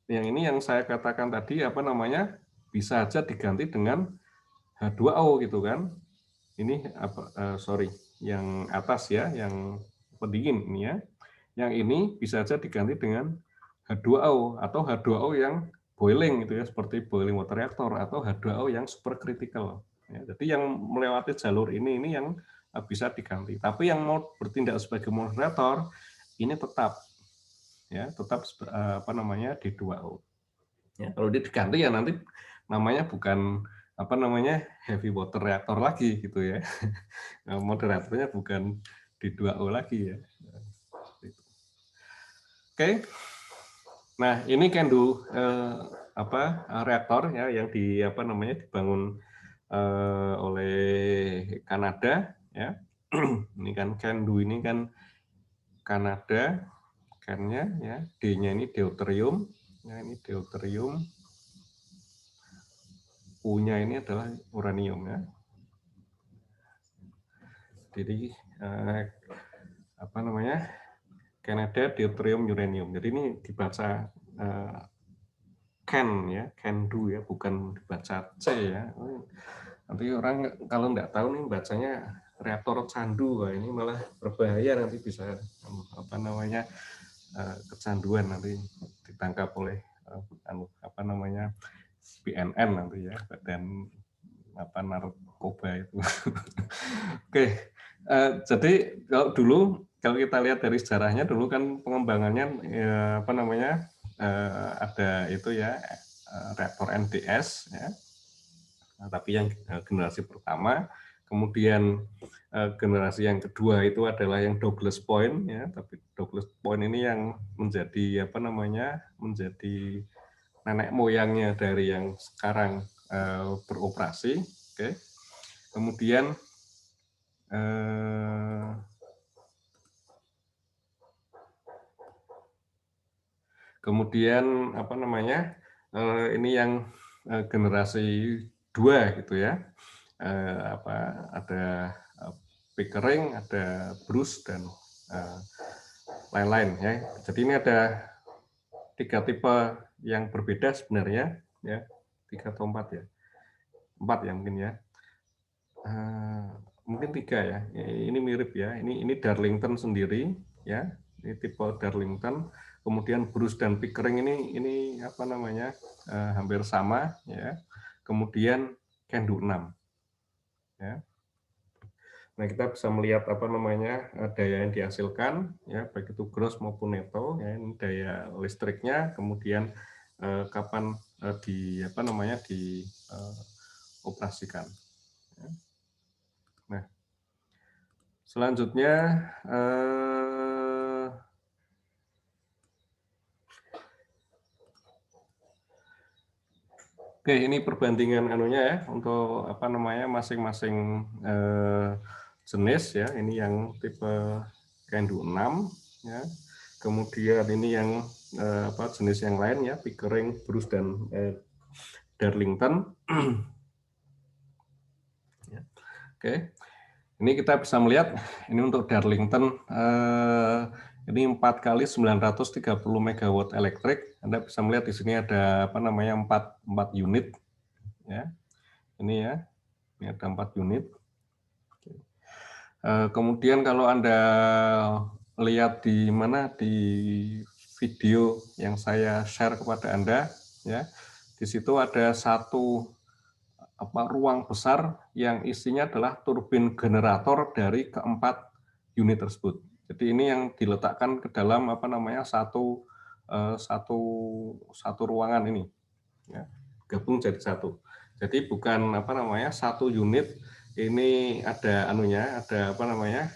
yang saya katakan tadi bisa saja diganti dengan H2O gitu kan. Ini yang atas ya, yang pendingin ini ya. Yang ini bisa saja diganti dengan H2O atau H2O yang boiling gitu ya, seperti boiling water reactor, atau H2O yang supercritical. Ya, jadi yang melewati jalur ini yang bisa diganti. Tapi yang mau bertindak sebagai moderator ini tetap D2O. Ya, kalau dia diganti ya nanti namanya bukan heavy water reactor lagi gitu ya. Moderatornya bukan D2O lagi ya. Oke. Nah, ini CANDU reaktor ya yang dibangun oleh Kanada ya. Ini kan CANDU ini kan Kanada, Can-nya ya, D-nya ini deuterium. Ya, ini deuterium. U-nya ini adalah uranium ya. Jadi Kanada, deuterium, uranium. Jadi ini dibaca Can ya, CANDU ya, bukan dibaca C ya. Nanti orang kalau nggak tahu nih bacanya reaktor candu, wah ini malah berbahaya, nanti bisa kecanduan, nanti ditangkap oleh BNN nanti ya, dan narkoba itu. Oke, jadi kalau kita lihat dari sejarahnya dulu kan pengembangannya ada itu ya, reaktor NDS ya. Nah, tapi yang generasi pertama, kemudian generasi yang kedua itu adalah yang Douglas Point ya, tapi Douglas Point ini yang menjadi menjadi nenek moyangnya dari yang sekarang beroperasi. Oke. Kemudian ini yang generasi 2 gitu ya. Ada Pickering, ada Bruce, dan lain-lain ya. Jadi ini ada 3 tipe yang berbeda sebenarnya ya, 3 atau 4 ya, 4 ya mungkin ya, mungkin 3 ya. Ini mirip ya. Ini Darlington sendiri ya. ini tipe Darlington. Kemudian Bruce dan Pickering ini apa namanya hampir sama ya. Kemudian Kendu 6 ya. Nah, kita bisa melihat apa namanya daya yang dihasilkan ya, baik itu gross maupun neto ya, ini daya listriknya, kemudian kapan di apa namanya dioperasikan. Ya. Nah, selanjutnya oke, ini perbandingan anunya ya untuk apa namanya masing-masing jenis ya. Ini yang tipe Kendu 6 ya. Kemudian ini yang apa jenis yang lain ya, Pickering, Bruce dan Darlington. Ya. Oke. Ini kita bisa melihat ini untuk Darlington ini 4 kali 930 megawatt elektrik. Anda bisa melihat di sini ada apa namanya 4 unit ya. Ini ya. Ini ada 4 unit. Kemudian kalau Anda lihat di mana di video yang saya share kepada Anda ya. Di situ ada satu ruang besar yang isinya adalah turbin generator dari keempat unit tersebut. Jadi ini yang diletakkan ke dalam apa namanya satu ruangan ini, ya, gabung jadi satu. Jadi bukan apa namanya satu unit ini ada anunya, ada apa namanya,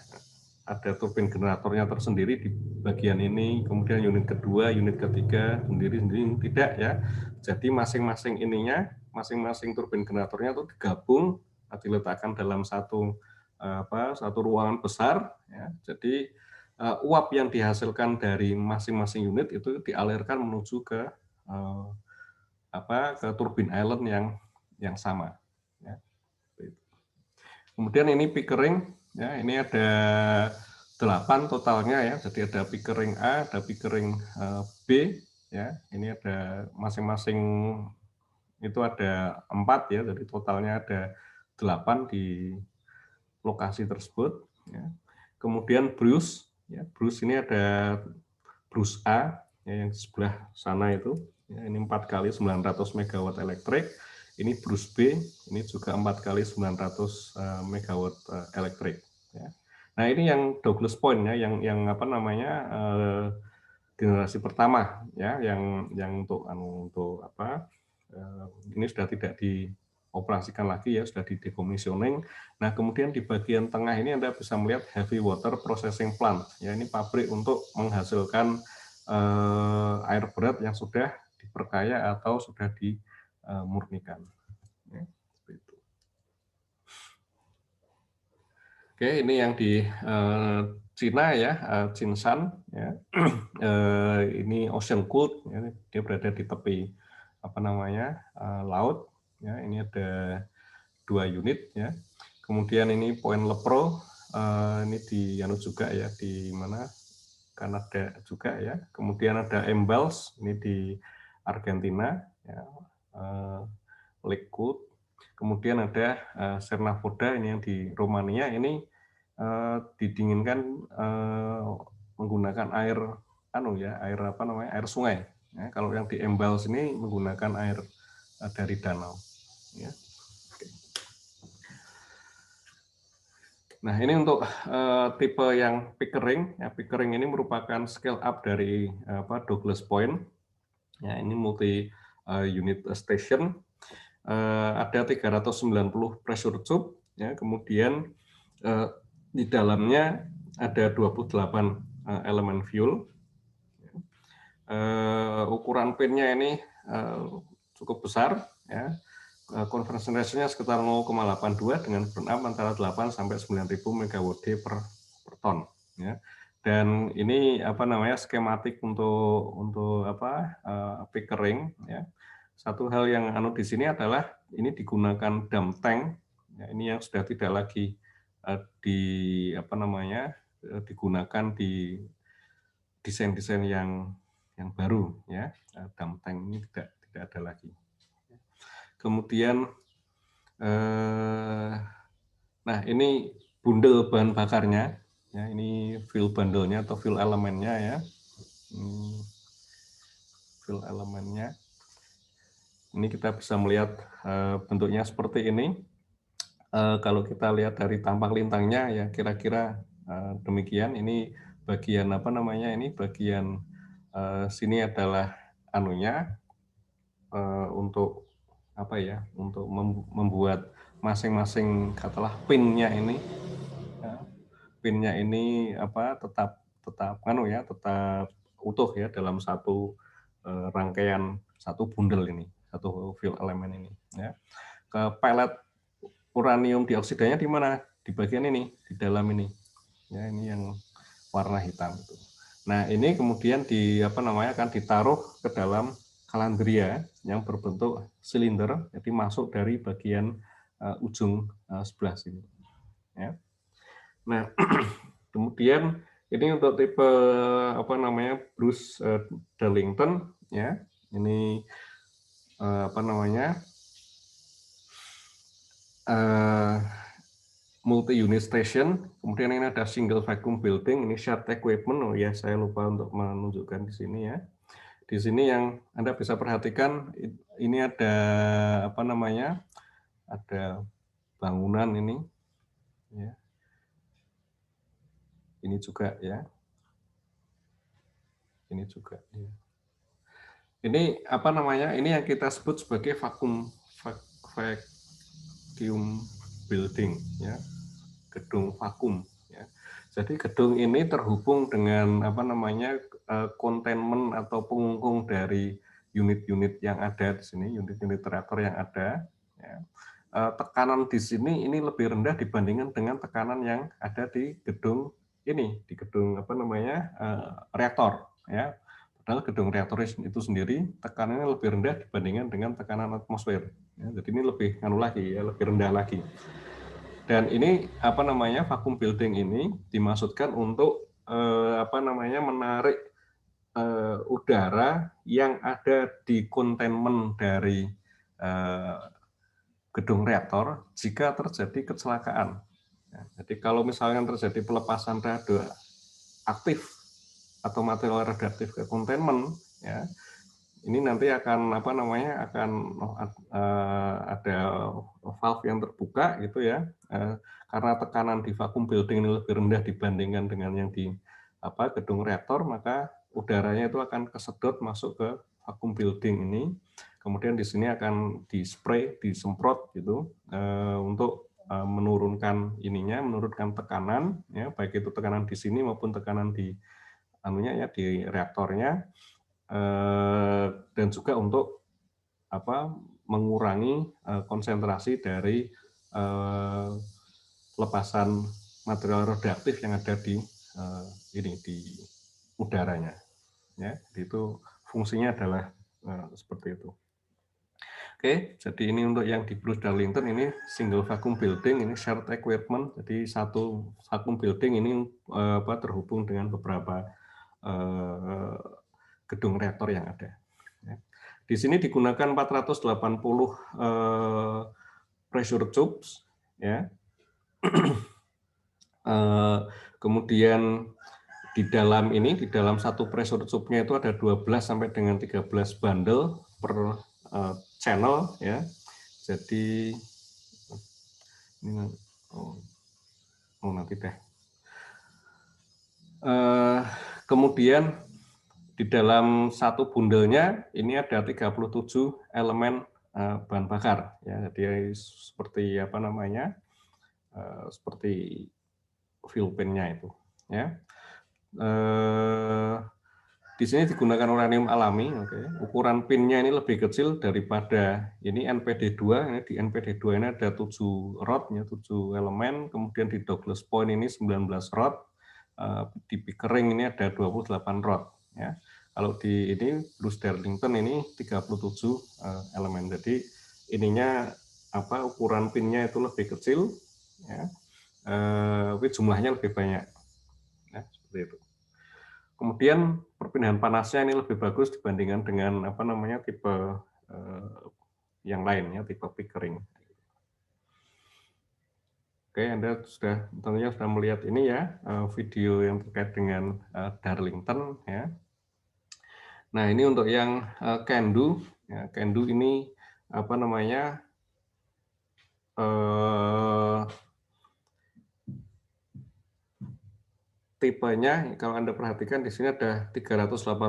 ada turbin generatornya tersendiri di bagian ini, kemudian unit kedua, unit ketiga sendiri-sendiri, tidak ya. Jadi masing-masing ininya, masing-masing turbin generatornya itu digabung, diletakkan dalam satu ruangan besar. Ya. Jadi uap yang dihasilkan dari masing-masing unit itu dialirkan menuju ke ke turbin island yang sama. Ya. Kemudian ini Pickering, ya ini ada 8 totalnya ya. Jadi ada Pickering A, ada Pickering B, ya. Ini ada masing-masing itu ada 4 ya. Jadi totalnya ada 8 di lokasi tersebut. Ya. Kemudian Bruce, ya Bruce ini ada Bruce A, ya, yang di sebelah sana itu. Ya, ini 4 kali 900 megawatt elektrik. Ini Bruce B, ini juga 4 kali 900 megawatt elektrik. Ya. Nah ini yang Douglas Point ya, yang apa namanya generasi pertama ya, yang untuk apa ini sudah tidak dioperasikan lagi ya, sudah di-decommissioning. Nah kemudian di bagian tengah ini Anda bisa melihat heavy water processing plant. Ya ini pabrik untuk menghasilkan air berat yang sudah diperkaya atau sudah dimurnikan. Ya, seperti itu. Oke, ini yang di Cina ya, Jinshan. Ya. Ini Ocean Cold, ya, dia berada di tepi apa namanya laut. Ya, ini ada 2 unit. Ya. Kemudian ini Point Lepro, ini di juga ya, di mana Kanada juga ya. Kemudian ada Embals, ini di Argentina. Ya. Lake Cold. Kemudian ada Cernavoda, ini yang di Romania. Ini didinginkan menggunakan air air sungai. Ya, kalau yang di Embals ini menggunakan air dari danau. Ya. Oke. Nah ini untuk tipe yang Pickering. Ya, Pickering ini merupakan scale up dari Douglas Point. Ya, ini multi unit station. Ada 390 pressure tube. Ya, kemudian di dalamnya ada 28 elemen fuel. Ukuran pinnya ini cukup besar, ya. Conversion ratio-nya sekitar 0,82 dengan burn up antara 8 sampai 9.000 MWD per ton. Ya. Dan ini apa namanya skematik untuk Pickering. Ya. Satu hal yang di sini adalah ini digunakan dam tank. Ya, ini yang sudah tidak lagi digunakan di desain-desain yang baru ya. Dam tank ini tidak ada lagi. Kemudian nah ini bundel bahan bakarnya Ya, ini fill bundle-nya atau fill elemennya ya. Fill elemennya. Ini kita bisa melihat bentuknya seperti ini. Kalau kita lihat dari tampak lintangnya ya kira-kira demikian. Ini bagian apa namanya? Ini bagian sini adalah anunya untuk apa ya? Untuk membuat masing-masing katakanlah pinnya ini. Ya, pinnya ini apa? Tetap utuh ya dalam satu rangkaian satu bundel ini, satu fill elemen ini. Ya. Ke pelet uranium dioksidanya di mana? Di bagian ini, di dalam ini. Ya, ini yang warna hitam itu. Nah, ini kemudian akan ditaruh ke dalam kalandria yang berbentuk silinder, jadi masuk dari bagian ujung sebelah sini. Ya. Nah, kemudian ini untuk tipe Bruce Darlington, ya. Ini multi-unit station, kemudian ini ada single vacuum building, ini shared equipment, oh ya saya lupa untuk menunjukkan di sini ya. Di sini yang Anda bisa perhatikan, ini ada ada bangunan ini, ya. Ini juga ya, ini juga. Ya. Ini ini yang kita sebut sebagai vacuum building, ya, gedung vakum. Ya. Jadi gedung ini terhubung dengan containment atau pengungkung dari unit-unit yang ada di sini, unit-unit reaktor yang ada. Ya. Tekanan di sini ini lebih rendah dibandingkan dengan tekanan yang ada di gedung ini, di gedung reaktor. Ya. Padahal gedung reaktor itu sendiri tekanannya lebih rendah dibandingkan dengan tekanan atmosfer. Ya, jadi ini lebih lebih rendah lagi. Dan ini vacuum building ini dimaksudkan untuk menarik udara yang ada di containment dari gedung reaktor jika terjadi kecelakaan. Ya, jadi kalau misalnya terjadi pelepasan radioaktif atau material radioaktif ke containment, ya, ini nanti akan ada valve yang terbuka gitu ya, karena tekanan di vacuum building ini lebih rendah dibandingkan dengan yang di gedung reaktor, maka udaranya itu akan kesedot masuk ke vacuum building ini, kemudian di sini akan disemprot gitu untuk menurunkan tekanan, ya, baik itu tekanan di sini maupun tekanan di di reaktornya. Dan juga untuk mengurangi konsentrasi dari lepasan material radioaktif yang ada di udaranya. Ya, itu fungsinya adalah seperti itu. Oke, jadi ini untuk yang di Bruce Darlington ini single vacuum building, ini shared equipment. Jadi satu vacuum building ini terhubung dengan beberapa gedung reaktor yang ada. Ya. Di sini digunakan 480 pressure tubes, ya. Kemudian di dalam satu pressure tube-nya itu ada 12 sampai dengan 13 bundle per channel, ya. Jadi ini nanti deh. Kemudian di dalam satu bundelnya ini ada 37 elemen bahan bakar, ya. Jadi seperti seperti fuel pin-nya itu, ya. Di sini digunakan uranium alami, ukuran pinnya ini lebih kecil daripada ini NPD2. Ini di NPD2 ini ada 7 rod, ya, 7 elemen, kemudian di Douglas Point ini 19 rod, di Pickering ini ada 28 rod, ya. Kalau di ini Bruce Darlington ini 37 elemen. Jadi ininya ukuran pinnya itu lebih kecil, ya, tapi jumlahnya lebih banyak, ya, seperti itu. Kemudian perpindahan panasnya ini lebih bagus dibandingkan dengan tipe yang lain, ya, tipe Pickering. Oke, Anda tentunya sudah melihat ini ya, video yang terkait dengan Darlington ya. Nah, ini untuk yang Can-Do ya, Can-Do ini apa namanya? Tipenya kalau Anda perhatikan di sini ada 380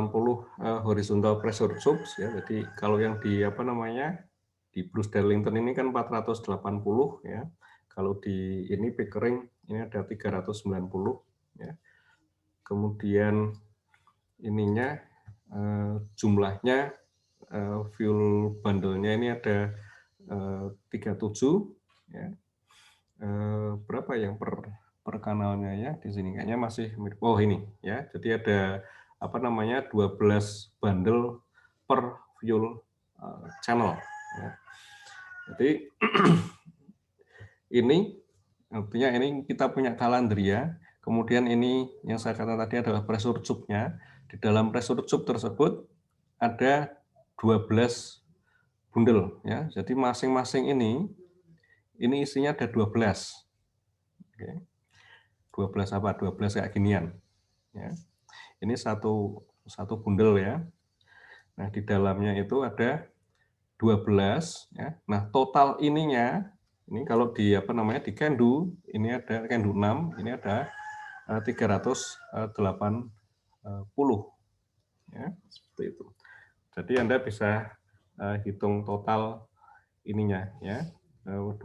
horizontal pressure tubes ya. Jadi kalau yang di apa namanya? Di Bruce Darlington ini kan 480 ya. Kalau di ini Pickering ini ada 390 ya. Kemudian ininya jumlahnya fuel bundle-nya ini ada 37 ya. Berapa yang per kanalnya ya di sini kayaknya masih mirip. Oh ini ya. Jadi ada apa namanya 12 bundle per fuel channel ya. Jadi ini artinya ini kita punya kalandria, kemudian ini yang saya katakan tadi adalah pressure tube-nya. Di dalam pressure tube tersebut ada 12 bundel ya. Jadi masing-masing ini isinya ada 12. Oke. 12 apa? 12 kayak ginian. Ya. Ini satu bundel ya. Nah, di dalamnya itu ada 12 ya. Nah, total ininya ini kalau di apa namanya di Can-Do, ini ada Can-Do 6, ini ada 380 ya, seperti itu. Jadi Anda bisa hitung total ininya ya. 12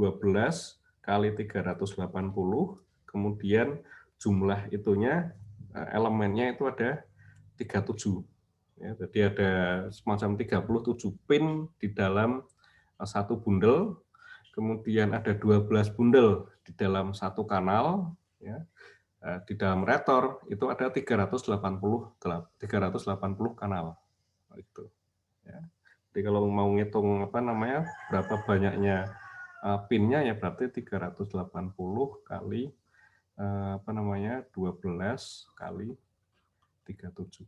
kali 380, kemudian jumlah itunya elemennya itu ada 37. Ya, jadi ada semacam 37 pin di dalam satu bundel, kemudian ada 12 bundel di dalam satu kanal, ya. Di dalam reaktor itu ada 380 kanal. Itu. Ya. Jadi kalau mau ngitung apa namanya berapa banyaknya pinnya ya berarti 380 kali apa namanya 12 kali 37.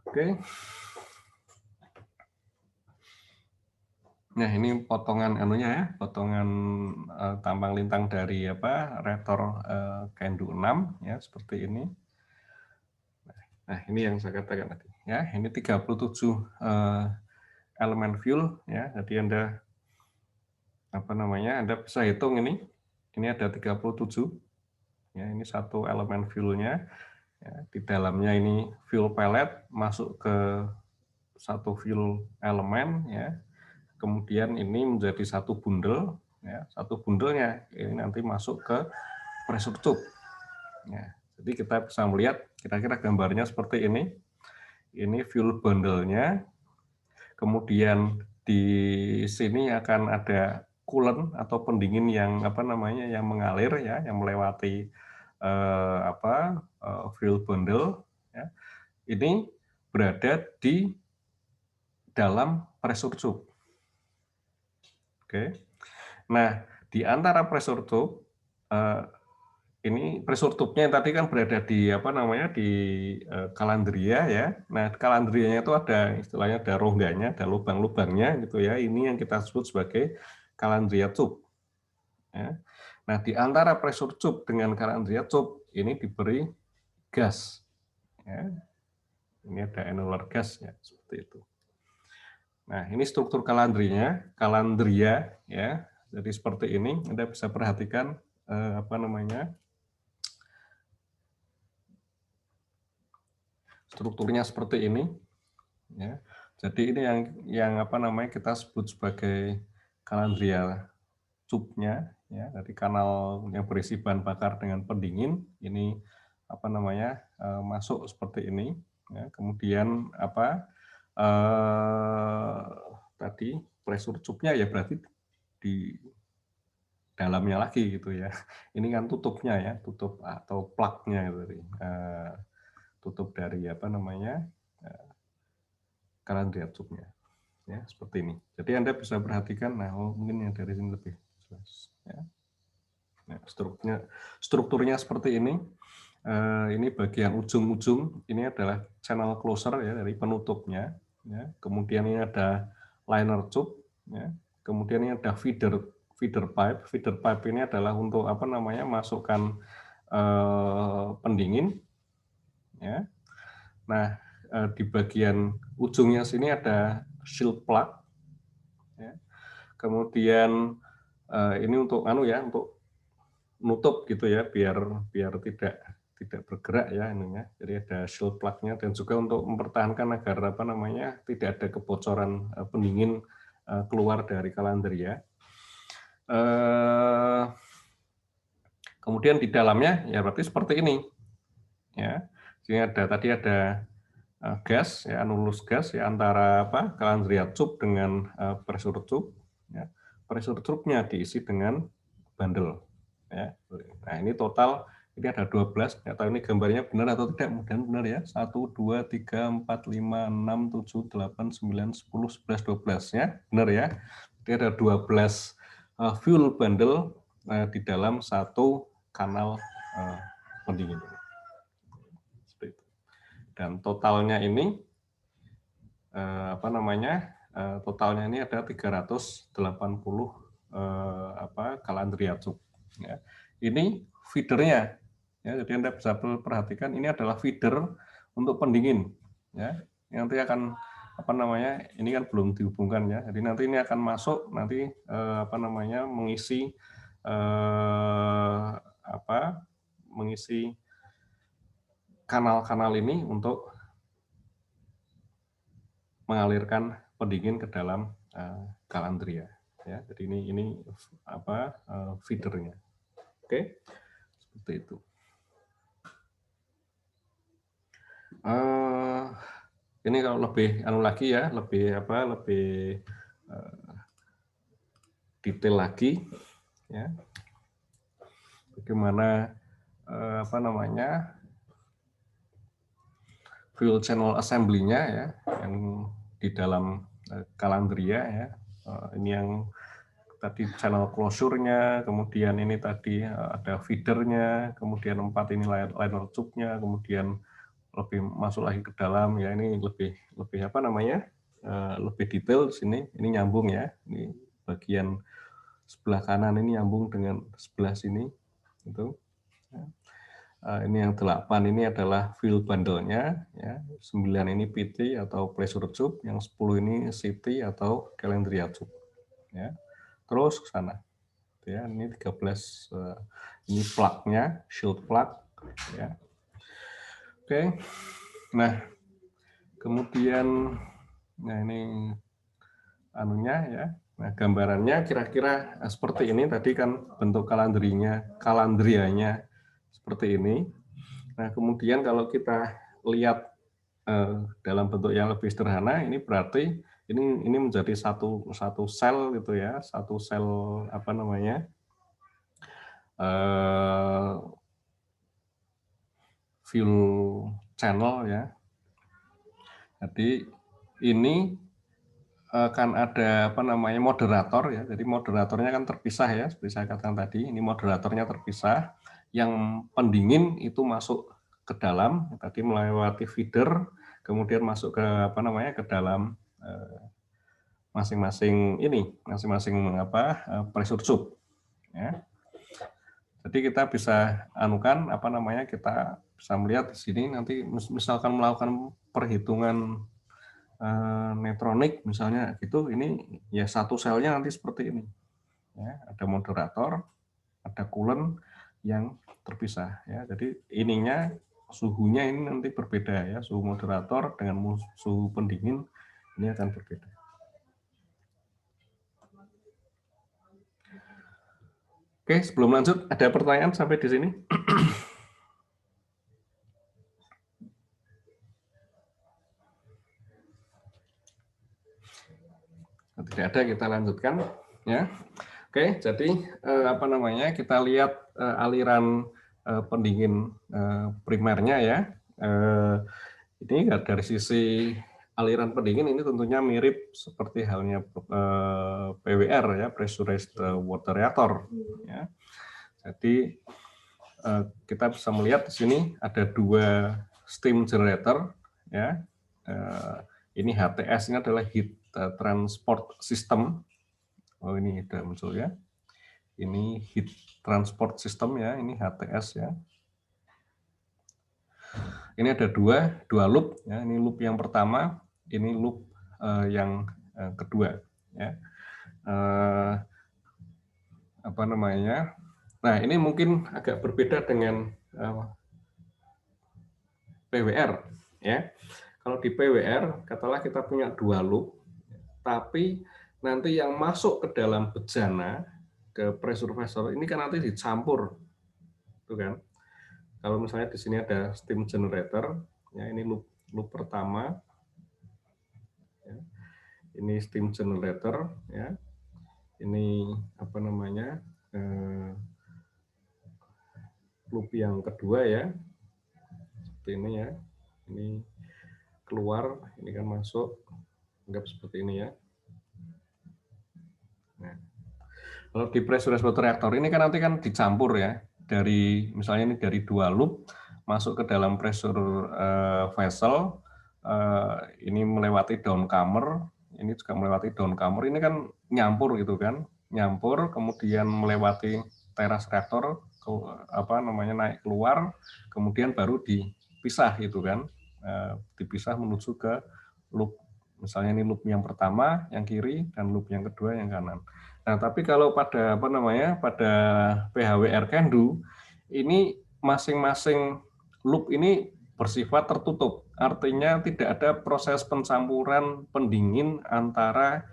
Oke. Nah, ini potongan anunya ya, potongan tambang lintang dari apa? Reaktor Can-Do 6 ya, seperti ini. Nah, ini yang saya katakan tadi ya, ini 37 elemen fuel ya. Jadi Anda apa namanya? Anda bisa hitung ini. Ini ada 37. Ya, ini satu elemen fuelnya. Ya, di dalamnya ini fuel pellet masuk ke satu fuel elemen ya. Kemudian ini menjadi satu bundel, ya, satu bundelnya ini nanti masuk ke pressure tube. Ya, jadi kita bisa melihat kira-kira gambarnya seperti ini. Ini fuel bundle-nya, kemudian di sini akan ada coolant atau pendingin yang apa namanya yang mengalir ya, yang melewati fuel bundle. Ya. Ini berada di dalam pressure tube. Oke. Nah, di antara pressure tube ini pressure tube-nya tadi kan berada di apa namanya di kalandria ya. Nah, kalandrianya itu ada istilahnya ada rongganya, ada lubang-lubangnya gitu ya. Ini yang kita sebut sebagai kalandria tube. Ya. Nah, di antara pressure tube dengan kalandria tube ini diberi gas. Ya. Ini ada annular gas ya, seperti itu. Nah, ini struktur kalandria ya. Jadi seperti ini, Anda bisa perhatikan apa namanya strukturnya seperti ini. Ya. Jadi ini yang apa namanya kita sebut sebagai kalandria tube-nya. Ya. Jadi kanal yang berisi bahan bakar dengan pendingin ini apa namanya masuk seperti ini. Ya. Kemudian apa tadi pressure tube-nya ya berarti di dalamnya lagi gitu ya. Ini kan tutupnya ya, tutup atau plug-nya dari tutup dari apa namanya kalandria tube-nya. Ya, seperti ini. Jadi Anda bisa perhatikan, nah mungkin yang dari sini lebih jelas. Ya. Nah, strukturnya seperti ini. Ini bagian ujung-ujung, ini adalah channel closer ya dari penutupnya. Ya. Kemudian ini ada liner tube. Ya. kemudian ini ada feeder pipe. Feeder pipe ini adalah untuk apa namanya masukkan pendingin, ya. Nah, di bagian ujungnya sini ada shield plug, ya. Kemudian ini untuk untuk nutup gitu ya, biar tidak bergerak ya ininya. Jadi ada shield plug-nya, dan juga untuk mempertahankan agar apa namanya tidak ada kebocoran pendingin keluar dari kalandria. Kemudian di dalamnya ya berarti seperti ini ya. Sini tadi ada gas ya, anulus gas ya, antara calandria tube dengan pressure tube ya. Pressure tube-nya diisi dengan bundle ya. Nah, ini total ini ada 12, nggak tahu ini gambarnya benar atau tidak, mudah-mudahan benar ya. 1 2 3 4 5 6 7 8 9 10 11 12 ya. Benar ya. Jadi ada 12 fuel bundle di dalam satu kanal pendingin. Seperti itu. Dan totalnya ini totalnya ini ada 380 calandria tube. Ya. Ini feedernya, ya, jadi Anda bisa perhatikan ini adalah feeder untuk pendingin. Ya. Nanti akan ini kan belum dihubungkan ya. Jadi nanti ini akan masuk nanti mengisi mengisi kanal-kanal ini untuk mengalirkan pendingin ke dalam calandria. Ya, jadi ini feedernya. Oke, seperti itu. Ini kalau lebih lagi ya, lebih detail lagi, ya. Bagaimana fuel channel assembly-nya ya, yang di dalam calandria ya. Ini yang tadi channel closure-nya, kemudian ini tadi ada feeder-nya, kemudian 4 ini liner tube-nya, kemudian lebih masuk lagi ke dalam ya, ini lebih lebih detail di sini. Ini nyambung ya, ini bagian sebelah kanan ini nyambung dengan sebelah sini itu. Ini yang 8 ini adalah fuel bundle-nya ya. 9 ini PT atau pressure tube, yang 10 ini CT atau calandria tube ya. Terus ke sana. Ya, ini 13 ini plug-nya, shield plug ya. Oke. Nah, kemudian ini anunya ya. Nah, gambarannya kira-kira seperti ini. Tadi kan bentuk kalandrianya seperti ini. Nah, kemudian kalau kita lihat dalam bentuk yang lebih sederhana, ini berarti ini menjadi satu sel gitu ya, satu sel fuel channel ya. Jadi ini kan ada moderator ya. Jadi moderatornya kan terpisah ya, seperti saya katakan tadi. Ini moderatornya terpisah. Yang pendingin itu masuk ke dalam, tadi melewati feeder, kemudian masuk ke ke dalam masing-masing pressure tube. Ya. Jadi kita bisa kita bisa melihat di sini nanti misalkan melakukan perhitungan netronik misalnya gitu, ini ya satu selnya nanti seperti ini ya, ada moderator, ada coolant yang terpisah ya. Jadi ininya suhunya ini nanti berbeda ya, suhu moderator dengan suhu pendingin ini akan berbeda. Oke, sebelum lanjut ada pertanyaan sampai di sini? Tidak ada, kita lanjutkan ya. Oke, jadi kita lihat aliran pendingin primernya ya. Ini dari sisi aliran pendingin ini tentunya mirip seperti halnya PWR ya, pressurized water reactor ya. Jadi kita bisa melihat di sini ada 2 steam generator ya. Ini HTS, ini adalah heat transport system Oh, ini sudah muncul ya. Ini heat transport system ya, ini HTS ya. Ini ada dua loop ya. Ini loop yang pertama, ini loop yang kedua ya. Apa namanya? Nah, ini mungkin agak berbeda dengan PWR ya. Kalau di PWR, katakanlah kita punya dua loop, tapi nanti yang masuk ke dalam bejana ke pressure vessel ini kan nanti dicampur, tuh kan? Kalau misalnya di sini ada steam generator, ya ini loop pertama, ya. Ini steam generator, ya. Ini apa namanya? Loop yang kedua ya, seperti ini ya. Ini keluar, ini kan masuk, anggap seperti ini ya. Nah, kalau di pressurized water reactor ini kan nanti kan dicampur ya, dari misalnya ini dari dua loop masuk ke dalam pressure vessel, ini melewati downcomer, ini juga melewati downcomer, ini kan nyampur gitu kan, nyampur kemudian melewati teras reaktor, apa namanya naik keluar, kemudian baru dipisah gitu kan, dipisah menuju ke loop, misalnya ini loop yang pertama yang kiri dan loop yang kedua yang kanan. Nah, tapi kalau pada apa namanya pada PHWR Kendu ini masing-masing loop ini bersifat tertutup, artinya tidak ada proses pencampuran pendingin antara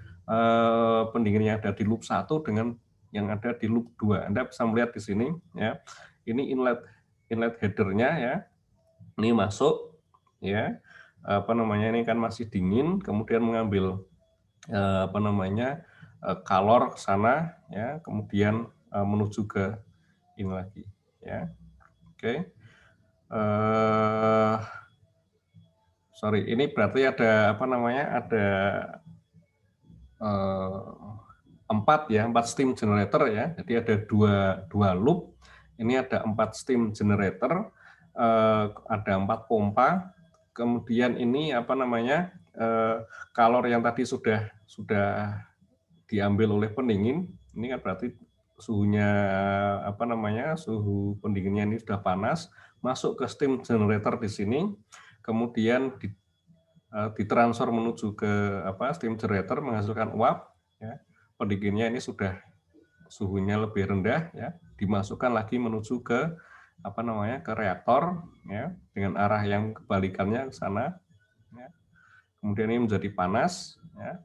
pendingin yang ada di loop 1 dengan yang ada di loop 2. Anda bisa melihat di sini ya. Ini inlet headernya ya. Ini masuk ya. Apa namanya ini kan masih dingin, kemudian mengambil apa namanya kalor ke sana ya, kemudian menuju ke ini lagi ya. Oke. Sorry, ini berarti ada apa namanya ada 4 steam generator ya. Jadi ada dua loop. Ini ada 4 steam generator, ada 4 pompa. Kemudian ini apa namanya kalor yang tadi sudah diambil oleh pendingin. Ini kan berarti suhunya apa namanya suhu pendinginnya ini sudah panas, masuk ke steam generator di sini, kemudian ditransfer menuju ke steam generator menghasilkan uap. Ya. Pendinginnya ini sudah suhunya lebih rendah, ya, dimasukkan lagi menuju ke apa namanya ke reaktor, ya, dengan arah yang kebalikannya ke sana. Ya. Kemudian ini menjadi panas, ya.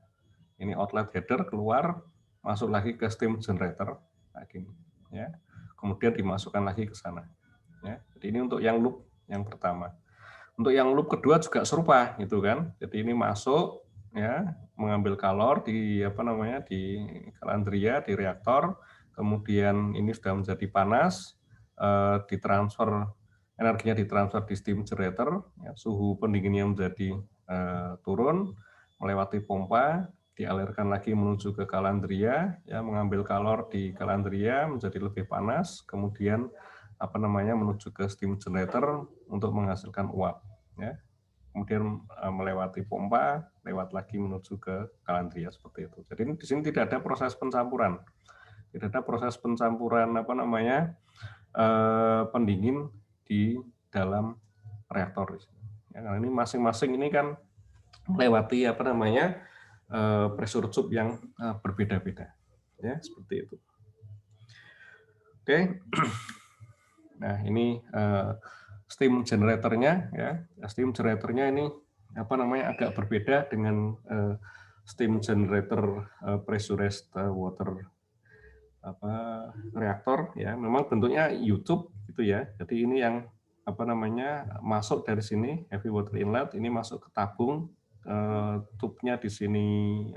Ini outlet header keluar, masuk lagi ke steam generator, lagi, ya. Kemudian dimasukkan lagi ke sana. Ya. Jadi ini untuk yang loop yang pertama. Untuk yang loop kedua juga serupa, gitu kan. Jadi ini masuk, ya, mengambil kalor di apa namanya di kalandria di reaktor, kemudian ini sudah menjadi panas, ditransfer energinya ditransfer di steam generator, ya, suhu pendinginnya menjadi turun, melewati pompa, dialirkan lagi menuju ke kalandria, ya, mengambil kalor di kalandria menjadi lebih panas, kemudian apa namanya menuju ke steam generator untuk menghasilkan uap, ya. Kemudian melewati pompa, lewat lagi menuju ke kalandria seperti itu. Jadi di sini tidak ada proses pencampuran, tidak ada proses pencampuran apa namanya pendingin di dalam reaktor. Ya, karena ini masing-masing ini kan melewati apa namanya pressure tube yang berbeda-beda, ya seperti itu. Oke, nah ini steam generatornya ya, steam generatornya ini apa namanya agak berbeda dengan steam generator pressurized water reaktor ya. Memang bentuknya U-tube gitu ya. Jadi ini yang apa namanya masuk dari sini heavy water inlet, ini masuk ke tabung, tube-nya di sini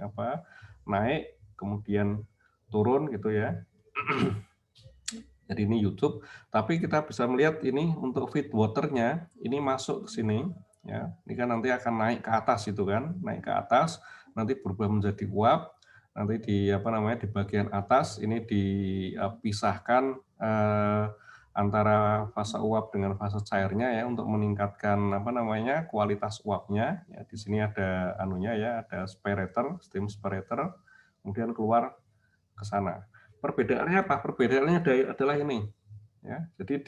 apa naik kemudian turun gitu ya. Jadi ini U-tube, tapi kita bisa melihat ini untuk feed water-nya ini masuk ke sini ya. Ini kan nanti akan naik ke atas itu kan, naik ke atas nanti berubah menjadi uap. Nanti di apa namanya di bagian atas ini dipisahkan antara fase uap dengan fase cairnya ya untuk meningkatkan apa namanya kualitas uapnya. Ya, di sini ada anunya ya, ada spirator, steam spirator. Kemudian keluar ke sana. Perbedaannya apa? Perbedaannya adalah ini. Ya, jadi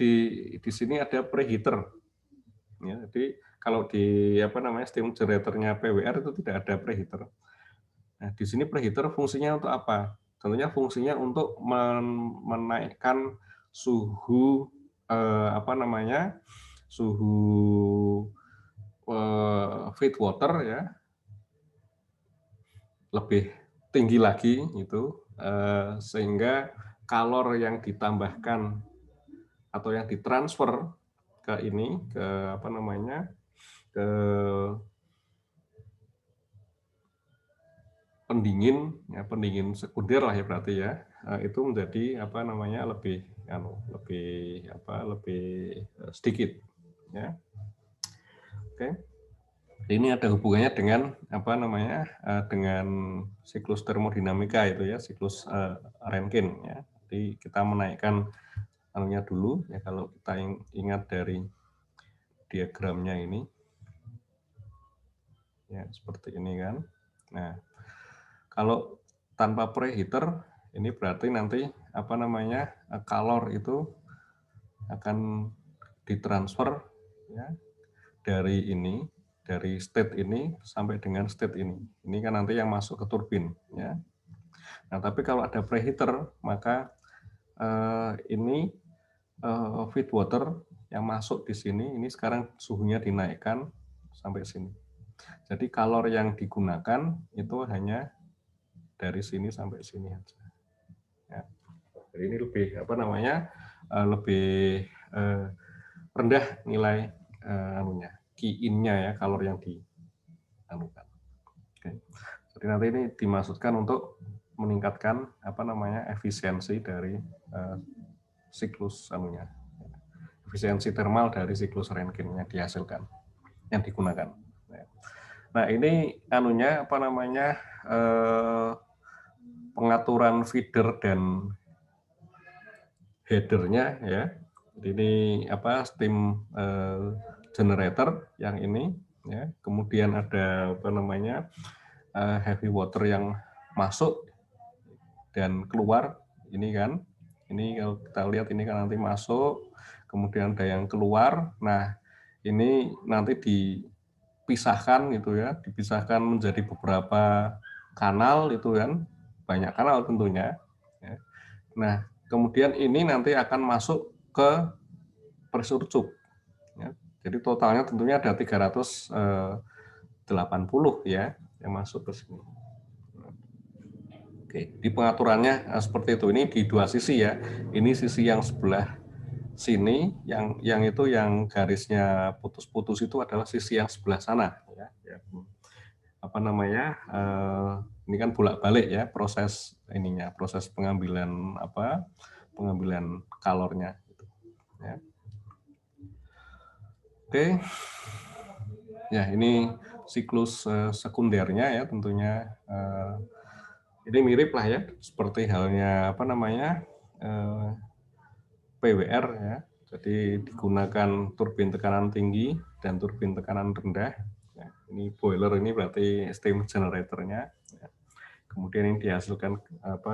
di sini ada preheater. Ya, jadi kalau di steam generatornya PWR itu tidak ada preheater. Nah, di sini preheater fungsinya untuk apa? Tentunya fungsinya untuk menaikkan suhu suhu feed water ya lebih tinggi lagi itu sehingga kalor yang ditambahkan atau yang ditransfer ke ini ke ke pendingin sekunder lah ya berarti ya, itu menjadi lebih sedikit ya. Oke. Ini ada hubungannya dengan dengan siklus termodinamika itu ya, siklus Rankine ya. Jadi kita menaikkan anunya dulu ya, kalau kita ingat dari diagramnya ini ya, seperti ini kan. Nah, kalau tanpa preheater ini berarti nanti kalor itu akan ditransfer ya dari state ini sampai dengan state ini. Ini kan nanti yang masuk ke turbin ya. Nah, tapi kalau ada preheater maka ini feed water yang masuk di sini ini sekarang suhunya dinaikkan sampai sini. Jadi kalor yang digunakan itu hanya dari sini sampai sini aja. Ya. Jadi ini lebih lebih rendah nilai key in-nya ya, kalor yang dianukan. Oke. Jadi nanti ini dimaksudkan untuk meningkatkan efisiensi dari siklus efisiensi thermal dari siklus Rankine yang dihasilkan, yang digunakan. Nah, ini pengaturan feeder dan headernya ya. Jadi ini steam generator yang ini ya. Kemudian ada heavy water yang masuk dan keluar ini kan. Ini kalau kita lihat ini kan nanti masuk, kemudian ada yang keluar. Nah, ini nanti dipisahkan gitu ya, dipisahkan menjadi beberapa kanal itu kan, banyak kanal tentunya. Ya. Nah, kemudian ini nanti akan masuk ke pressure tube. Ya. Jadi totalnya tentunya ada 380 ya yang masuk ke sini. Oke, di pengaturannya seperti itu. Ini di dua sisi ya. Ini sisi yang sebelah sini, yang itu yang garisnya putus-putus itu adalah sisi yang sebelah sana. Ya. Ini kan bolak-balik ya proses ininya, proses pengambilan pengambilan kalornya. Ya. Oke, ya ini siklus sekundernya ya tentunya. Ini mirip lah ya, seperti halnya PWR ya. Jadi digunakan turbin tekanan tinggi dan turbin tekanan rendah. Ya, ini boiler ini berarti steam generatornya. Ya. Kemudian ini dihasilkan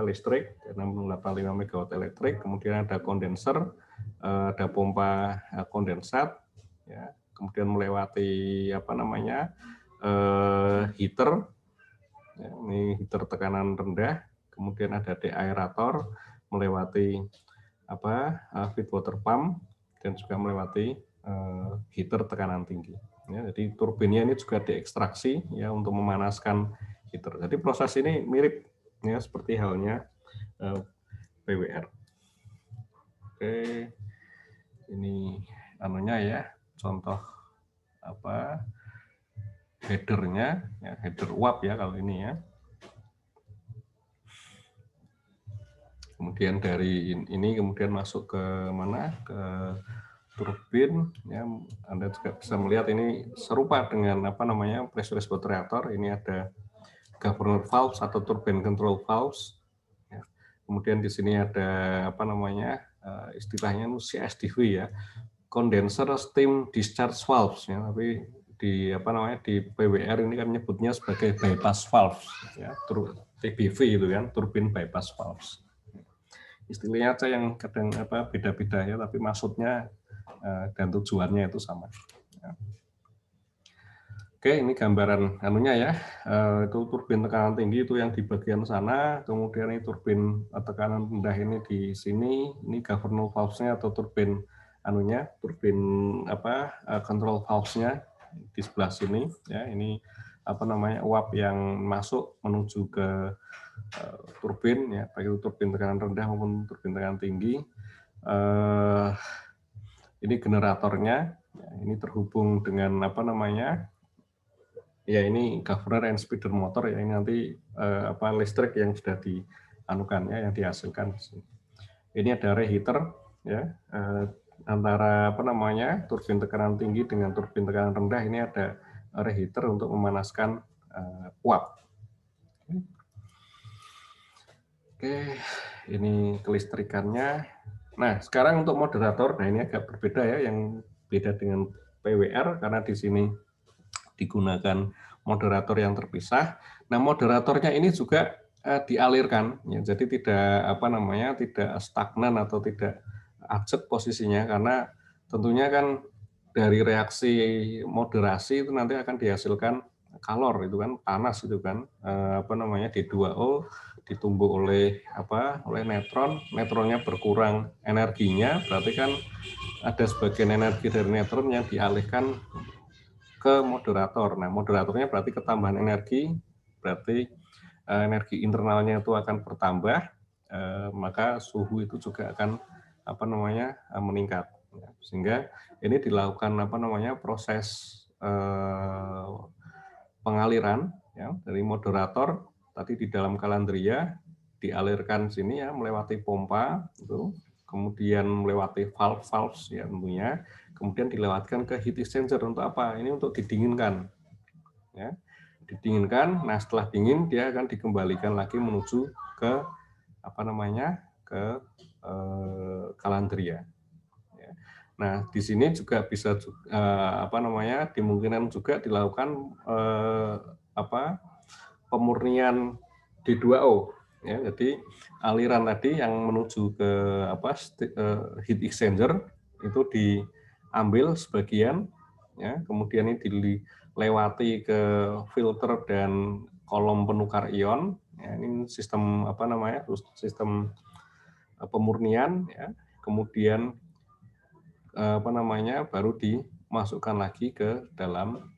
listrik 685 MW elektrik. Kemudian ada kondenser, ada pompa kondensat. Ya. Kemudian melewati heater. Ya, ini heater tekanan rendah, kemudian ada deaerator melewati feed water pump dan juga melewati heater tekanan tinggi. Ya, jadi turbinnya ini juga diekstraksi ya untuk memanaskan heater. Jadi proses ini mirip ya seperti halnya PWR. Oke, ini ya contoh headernya, ya, header uap ya kalau ini ya. Kemudian dari ini kemudian masuk ke mana? Ke turbin. Ya, Anda juga bisa melihat ini serupa dengan pressurized water reactor. Ini ada governor valves atau turbine control valves. Ya. Kemudian di sini ada istilahnya CSDV ya, condenser steam discharge valves ya, tapi di PWR ini kan menyebutnya sebagai bypass valve ya. TBV itu kan, turbine bypass valves. Istilahnya aja yang kadang beda-beda ya, tapi maksudnya dan tujuannya itu sama. Oke, ini gambaran anunya ya. Itu turbin tekanan tinggi itu yang di bagian sana, kemudian ini turbin tekanan rendah ini di sini. Ini governor valves-nya atau turbin anunya, turbin control valves-nya di sebelah sini ya. Ini uap yang masuk menuju ke turbin ya, baik itu turbin tekanan rendah maupun turbin tekanan tinggi. Ini generatornya, ya, ini terhubung dengan ya ini governor and speeder motor ya, ini nanti listrik yang sudah dianukan ya, yang dihasilkan. Ini ada reheater ya, antara turbin tekanan tinggi dengan turbin tekanan rendah, ini ada reheater untuk memanaskan uap. Oke, ini kelistrikannya. Nah, sekarang untuk moderator, nah ini agak berbeda ya, yang beda dengan PWR karena di sini digunakan moderator yang terpisah. Nah, moderatornya ini juga dialirkan, ya, jadi tidak tidak stagnan atau tidak ajak posisinya, karena tentunya kan dari reaksi moderasi itu nanti akan dihasilkan kalor itu kan, panas itu kan, D2O ditumbuk oleh neutron, neutronnya berkurang energinya, berarti kan ada sebagian energi dari neutron yang dialihkan ke moderator. Nah, moderatornya berarti ketambahan energi, berarti energi internalnya itu akan bertambah, maka suhu itu juga akan meningkat. Sehingga ini dilakukan proses pengaliran ya, dari moderator tadi di dalam kalandria dialirkan sini ya melewati pompa itu, kemudian melewati valves ya tentunya, kemudian dilewatkan ke heat exchanger untuk apa? Ini untuk didinginkan. Ya. Didinginkan. Nah, setelah dingin dia akan dikembalikan lagi menuju ke ke kalandria. Ya. Nah, di sini juga bisa dimungkinkan juga dilakukan pemurnian D2O. Ya, jadi aliran tadi yang menuju ke heat exchanger itu diambil sebagian, ya, kemudian ini dilewati ke filter dan kolom penukar ion. Ya, ini sistem sistem pemurnian, ya, kemudian baru dimasukkan lagi ke dalam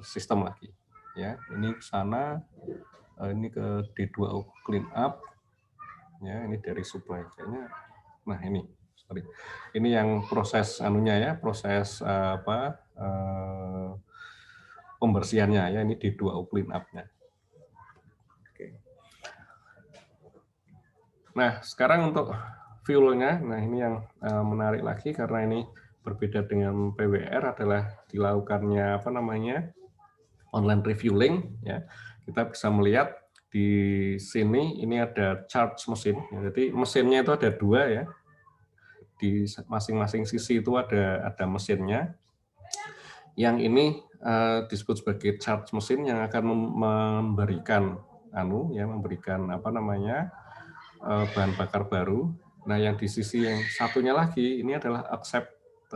sistem lagi. Ya, ini ke sana, ini ke D2O clean up, ya, ini dari supply kayaknya. Nah ini, sorry, ini yang proses anunya ya, proses pembersihannya ya, ini D2O clean up-nya. Oke. Nah sekarang untuk fuel-nya, nah ini yang menarik lagi karena ini berbeda dengan PWR adalah dilakukannya online refueling ya. Kita bisa melihat di sini ini ada charge mesin ya, jadi mesinnya itu ada dua ya, di masing-masing sisi itu ada mesinnya. Yang ini disebut sebagai charge mesin yang akan memberikan bahan bakar baru. Nah, yang di sisi yang satunya lagi ini adalah accept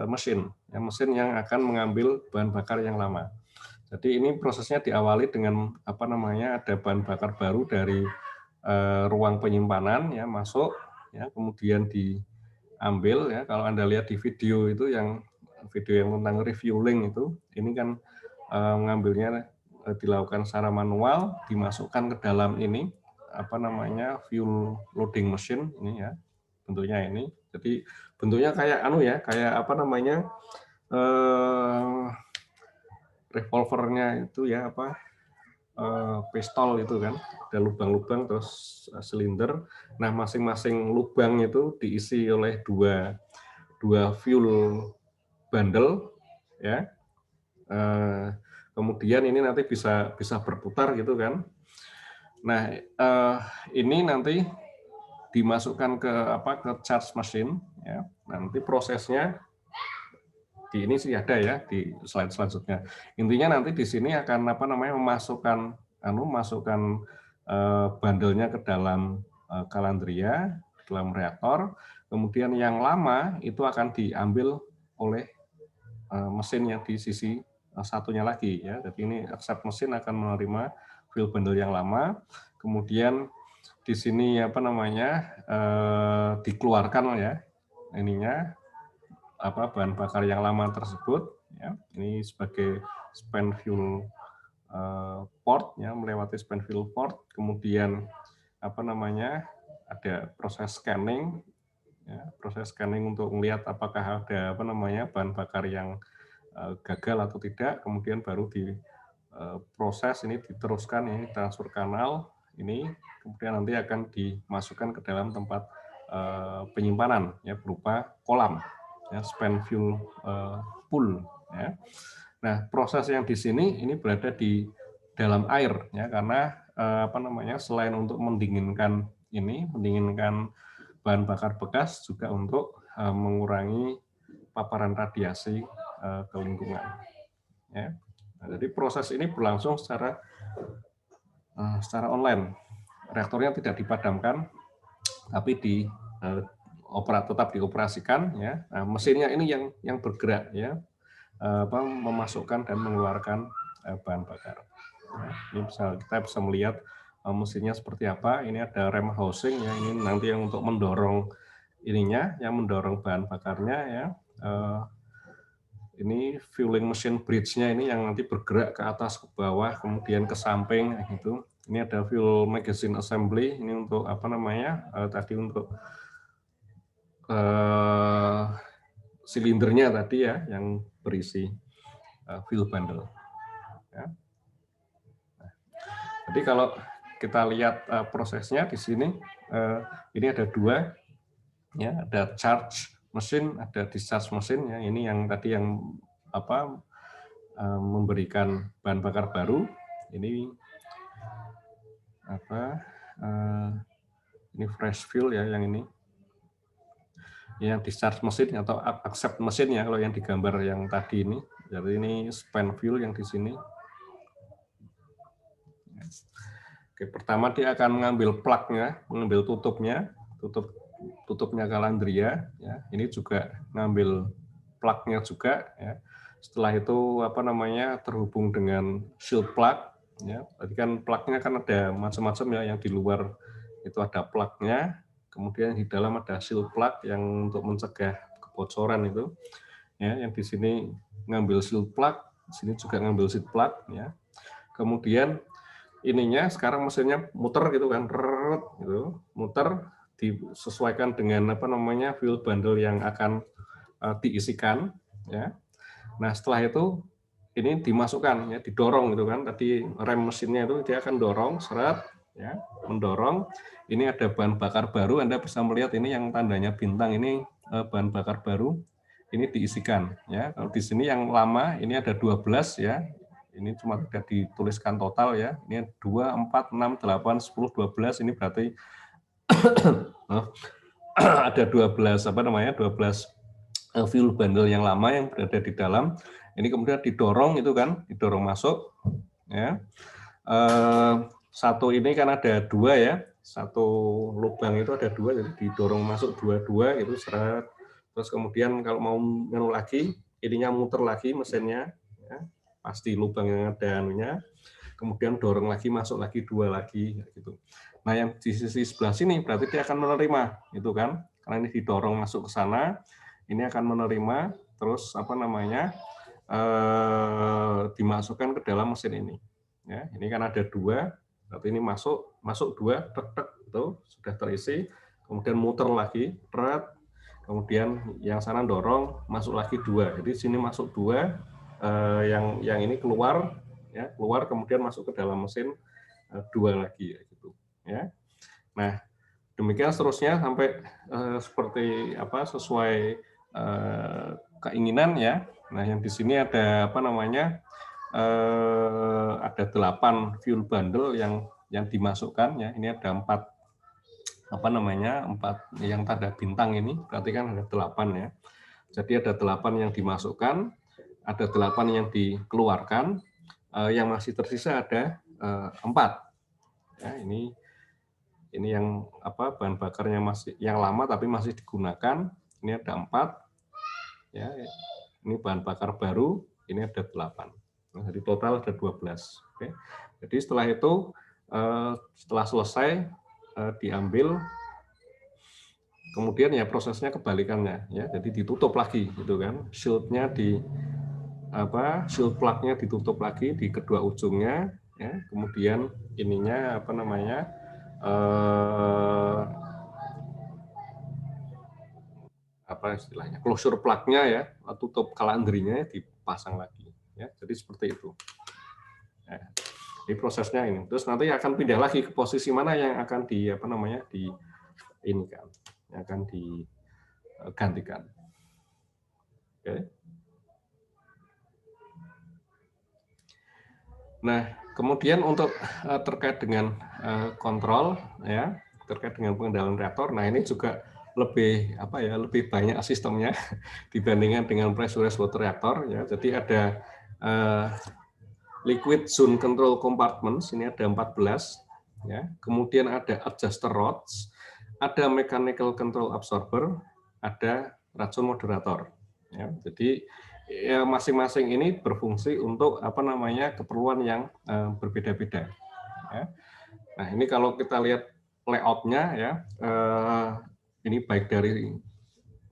mesin, ya, mesin yang akan mengambil bahan bakar yang lama. Jadi ini prosesnya diawali dengan ada bahan bakar baru dari ruang penyimpanan ya masuk ya, kemudian diambil ya. Kalau Anda lihat di video itu yang tentang refueling itu, ini kan mengambilnya dilakukan secara manual, dimasukkan ke dalam ini fuel loading machine ini ya, bentuknya ini. Jadi bentuknya kayak revolvernya itu ya pistol itu kan, ada lubang-lubang terus silinder. Nah, masing-masing lubang itu diisi oleh dua fuel bundle ya. Kemudian ini nanti bisa berputar gitu kan. Nah, ini nanti dimasukkan ke charge machine ya. Nanti prosesnya di ini sih ada ya di slide selanjutnya. Intinya nanti di sini akan apa namanya masukkan bandelnya ke dalam Calandria, dalam reaktor. Kemudian yang lama itu akan diambil oleh mesin yang di sisi satunya lagi ya. Jadi ini accept mesin akan menerima fuel bundle yang lama. Kemudian di sini apa namanya dikeluarkan ya ininya bahan bakar yang lama tersebut ya. Ini sebagai spent fuel port ya, melewati spent fuel port. Kemudian apa namanya ada proses scanning ya, proses scanning untuk melihat apakah ada apa namanya bahan bakar yang gagal atau tidak. Kemudian baru diproses ini diteruskan ini transfer kanal ini, kemudian nanti akan dimasukkan ke dalam tempat penyimpanan ya berupa kolam ya, spent fuel pool ya. Nah, proses yang di sini ini berada di dalam air ya, karena apa namanya selain untuk mendinginkan bahan bakar bekas, juga untuk mengurangi paparan radiasi ke lingkungan ya. Nah, jadi proses ini berlangsung secara online. Reaktornya tidak dipadamkan, tapi tetap dioperasikan ya. Nah, mesinnya ini yang bergerak ya, memasukkan dan mengeluarkan bahan bakar. Nah, ini kita bisa melihat mesinnya seperti apa. Ini ada rem housing ya, ini nanti yang untuk mendorong ininya, yang mendorong bahan bakarnya ya. Ini fueling machine bridge-nya ini yang nanti bergerak ke atas, ke bawah, kemudian ke samping gitu. Ini ada fuel magazine assembly, ini untuk apa namanya tadi untuk silindernya tadi ya, yang berisi fuel bundle. Ya. Nah, jadi kalau kita lihat prosesnya di sini, ini ada dua, ya, ada charge mesin, ada discharge mesin. Ya, ini yang tadi yang memberikan bahan bakar baru. Ini ini fresh fuel ya, yang ini. Yang discharge mesin atau accept mesin ya, kalau yang digambar yang tadi ini. Jadi ini spent fuel yang di sini. Oke, pertama dia akan mengambil plugnya, mengambil tutupnya Calandria. Ya, ini juga ngambil plugnya juga. Ya. Setelah itu apa namanya terhubung dengan shield plug. Ya, tadi kan plugnya kan ada macam-macam ya, yang di luar itu ada plugnya. Kemudian di dalam ada shield plug yang untuk mencegah kebocoran itu. Ya, yang di sini ngambil shield plug, di sini juga ngambil shield plug. Ya. Kemudian ininya sekarang mesinnya muter gitu kan, gitu, muter disesuaikan dengan apa namanya fuel bundle yang akan diisikan. Ya. Nah setelah itu ini dimasukkan ya, didorong gitu kan. Tadi rem mesinnya itu dia akan dorong, seret, ya, mendorong. Ini ada bahan bakar baru, Anda bisa melihat ini yang tandanya bintang ini bahan bakar baru. Ini diisikan ya. Kalau di sini yang lama ini ada 12 ya. Ini cuma tidak dituliskan total ya. Ini 2, 4, 6, 8, 10, 12 ini berarti ada 12 apa namanya? 12 fuel bundle yang lama yang berada di dalam. Ini kemudian didorong itu kan, didorong masuk ya. Satu ini kan ada dua ya. Satu lubang itu ada dua, jadi didorong masuk dua-dua itu seret. Terus kemudian kalau mau nganu lagi, ininya muter lagi mesinnya ya. Pasti lubang yang ada anunya. Kemudian dorong lagi, masuk lagi, dua lagi gitu. Nah, yang di sisi sebelah sini berarti dia akan menerima itu kan. Karena ini didorong masuk ke sana, ini akan menerima terus apa namanya? Dimasukkan ke dalam mesin ini. Ya, ini kan ada dua, berarti ini masuk dua, tek itu sudah terisi, kemudian muter lagi, kemudian yang sana dorong, masuk lagi dua. Jadi sini masuk dua, yang ini keluar, ya keluar kemudian masuk ke dalam mesin dua lagi, gitu. Ya. Nah demikian seterusnya sampai seperti apa sesuai keinginan ya. Nah, yang di sini ada apa namanya? Ada 8 fuel bundle yang dimasukkan ya. Ini ada 4 apa namanya? 4 yang tanda bintang ini, berarti kan ada 8 ya. Jadi ada 8 yang dimasukkan, ada 8 yang dikeluarkan, yang masih tersisa ada 4. Ya, ini yang bahan bakarnya masih yang lama tapi masih digunakan. Ini ada 4. Ya, ini bahan bakar baru. Ini ada 8. Nah, jadi total ada 12. Oke. Jadi setelah itu, setelah selesai diambil, kemudian ya prosesnya kebalikannya, ya. Jadi ditutup lagi, gitu kan? Shield-nya shield plug-nya ditutup lagi di kedua ujungnya, ya. Kemudian ininya istilahnya closure plug-nya, ya, tutup kalandrinya dipasang lagi, ya. Jadi seperti itu. Ya. Di prosesnya ini. Terus nanti akan pindah lagi ke posisi mana yang akan yang akan digantikan. Oke. Nah, kemudian untuk terkait dengan kontrol, ya, terkait dengan pengendalian reaktor. Nah, ini juga lebih lebih banyak sistemnya dibandingkan dengan pressurized water reactor, ya. Jadi ada liquid zone control compartments, ini ada 14, ya. Kemudian ada adjuster rods, ada mechanical control absorber, ada racun moderator, ya. Jadi ya, masing-masing ini berfungsi untuk keperluan yang berbeda-beda, ya. Nah, ini kalau kita lihat layout-nya, ya, ini baik dari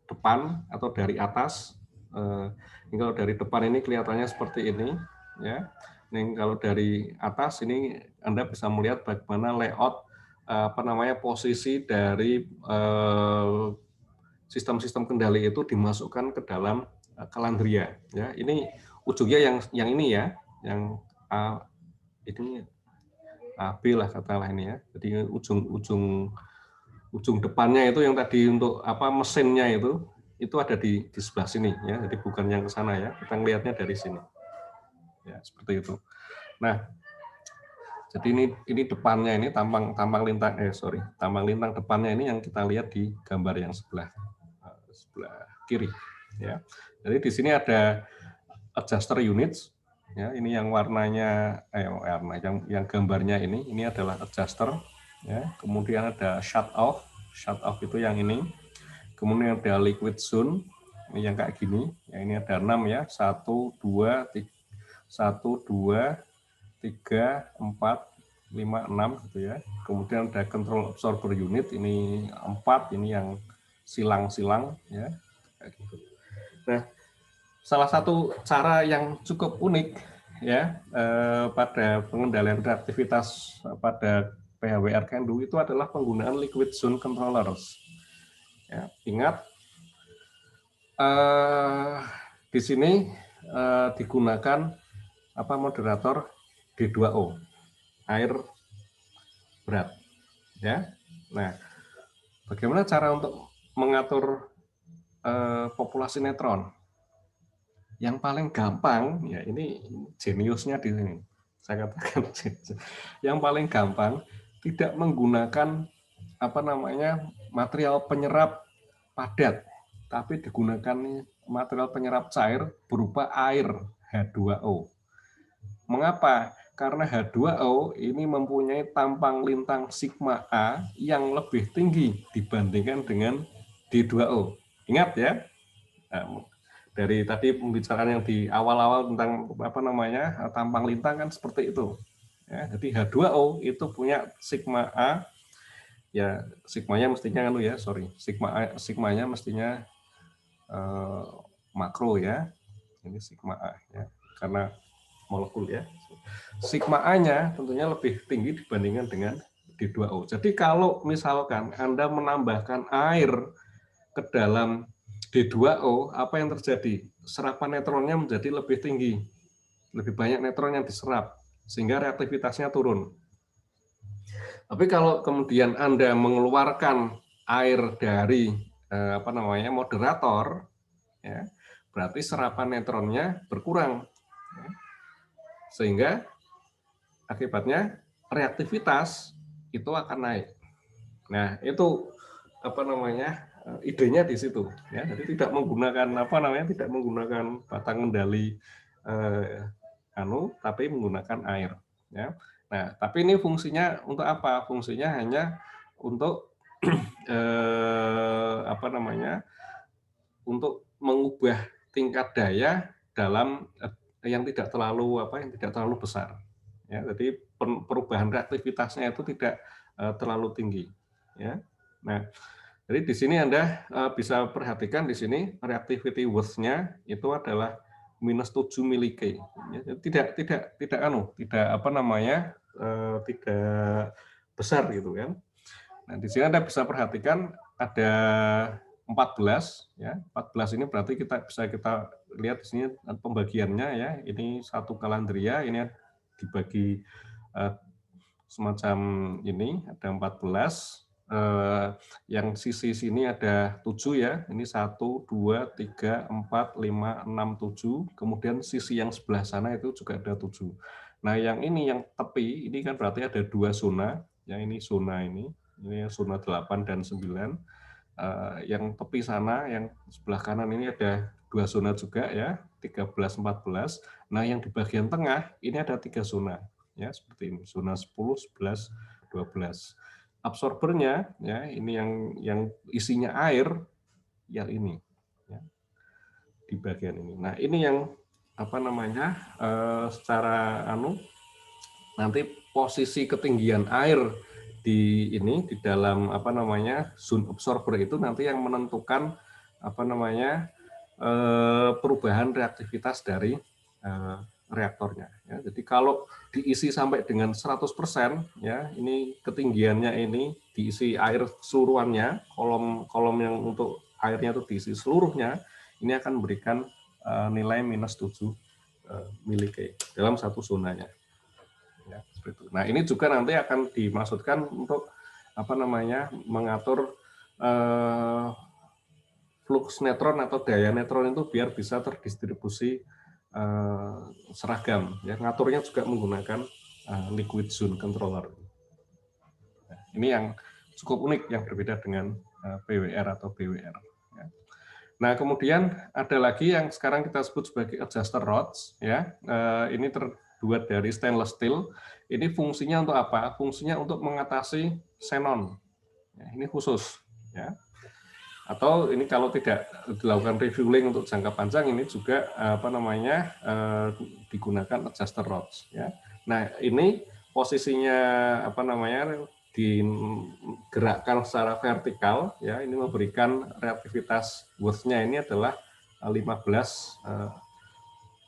depan atau dari atas. Ini kalau dari depan ini kelihatannya seperti ini, ya. Ini kalau dari atas ini Anda bisa melihat bagaimana layout posisi dari sistem-sistem kendali itu dimasukkan ke dalam kalandria, ya. Ini ujungnya yang ini, ya, yang ini AB lah katalah ini, ya. Jadi ujung depannya itu yang tadi untuk mesinnya itu ada di sebelah sini, ya. Jadi bukan yang ke sana, ya. Kita ngelihatnya dari sini. Ya, seperti itu. Nah, jadi ini depannya ini tampang lintang depannya ini yang kita lihat di gambar yang sebelah kiri, ya. Jadi di sini ada adjuster units, ya. Ini yang warnanya yang gambarnya ini adalah adjuster, ya. Kemudian ada shut off itu yang ini. Kemudian ada liquid zone, ini yang kayak gini, ya. Ini ada 6, ya. 1 2 3 4 5 6 gitu, ya. Kemudian ada control absorber unit, ini 4, ini yang silang-silang, ya. Kayak gitu. Nah, salah satu cara yang cukup unik, ya, pada pengendalian reaktivitas pada PHWR CANDU itu adalah penggunaan liquid zone controllers. Ya, ingat di sini digunakan moderator D2O, air berat, ya. Nah, bagaimana cara untuk mengatur populasi neutron? Yang paling gampang, ya, ini jeniusnya di sini. Saya katakan yang paling gampang tidak menggunakan material penyerap padat, tapi digunakan material penyerap cair berupa air H2O. Mengapa? Karena H2O ini mempunyai tampang lintang sigma A yang lebih tinggi dibandingkan dengan D2O. Ingat, ya. Nah, dari tadi pembicaraan yang di awal-awal tentang tampang lintang kan seperti itu, ya. Jadi H2O itu punya sigma A, ya, sigmanya mestinya sigmanya mestinya makro, ya. Ini sigma A, ya, karena molekul, ya. Sigma A-nya tentunya lebih tinggi dibandingkan dengan D2O. Jadi kalau misalkan Anda menambahkan air ke dalam D2O, apa yang terjadi? Serapan neutronnya menjadi lebih tinggi. Lebih banyak neutron yang diserap, sehingga reaktivitasnya turun. Tapi kalau kemudian Anda mengeluarkan air dari moderator, ya, berarti serapan neutronnya berkurang. Ya. Sehingga akibatnya reaktivitas itu akan naik. Nah, itu idenya di situ, ya. Jadi tidak menggunakan tidak menggunakan batang kendali tapi menggunakan air, ya. Nah, tapi ini fungsinya untuk apa? Fungsinya hanya untuk untuk mengubah tingkat daya dalam yang tidak terlalu besar. Ya, jadi perubahan reaktivitasnya itu tidak terlalu tinggi. Ya. Nah, jadi di sini Anda bisa perhatikan di sini reactivity worth-nya itu adalah -7 mK. Ya, tidak tidak besar gitu kan. Nah, di sini Anda bisa perhatikan ada 14 ya. 14 ini berarti kita lihat di sini pembagiannya ya. Ini satu kalandria, ini dibagi semacam ini ada 14. Yang sisi sini ada 7 ya. Ini 1 2 3 4 5 6 7. Kemudian sisi yang sebelah sana itu juga ada 7. Nah, yang ini yang tepi ini kan berarti ada 2 zona. Yang ini zona ini zona 8 dan 9. Yang tepi sana, yang sebelah kanan ini ada 2 zona juga ya, 13, 14. Nah, yang di bagian tengah ini ada 3 zona, ya seperti ini, zona 10, 11, 12. Absorbernya ya, ini yang isinya air, yang ini, ya, di bagian ini. Nah, ini yang secara nanti posisi ketinggian air di dalam zone absorber itu nanti yang menentukan perubahan reaktivitas dari reaktornya. Ya. Jadi kalau diisi sampai dengan 100%, ya ini ketinggiannya ini diisi air seluruhannya, kolom yang untuk airnya itu diisi seluruhnya, ini akan memberikan nilai -7 mK dalam satu zonanya. Ya, seperti itu. Nah, ini juga nanti akan dimaksudkan untuk mengatur flux neutron atau daya neutron itu biar bisa terdistribusi seragam. Ya, ngaturnya juga menggunakan liquid zone controller. Nah, ini yang cukup unik yang berbeda dengan PWR atau BWR. Ya. Nah, kemudian ada lagi yang sekarang kita sebut sebagai adjuster rods. Ya, ini terbuat dari stainless steel. Ini fungsinya untuk apa? Fungsinya untuk mengatasi xenon. Ya, ini khusus. Ya. Atau ini kalau tidak dilakukan refueling untuk jangka panjang, ini juga digunakan adjuster rods. Ya. Nah, ini posisinya digerakkan secara vertikal, ya, ini memberikan reaktivitas worth-nya ini adalah 15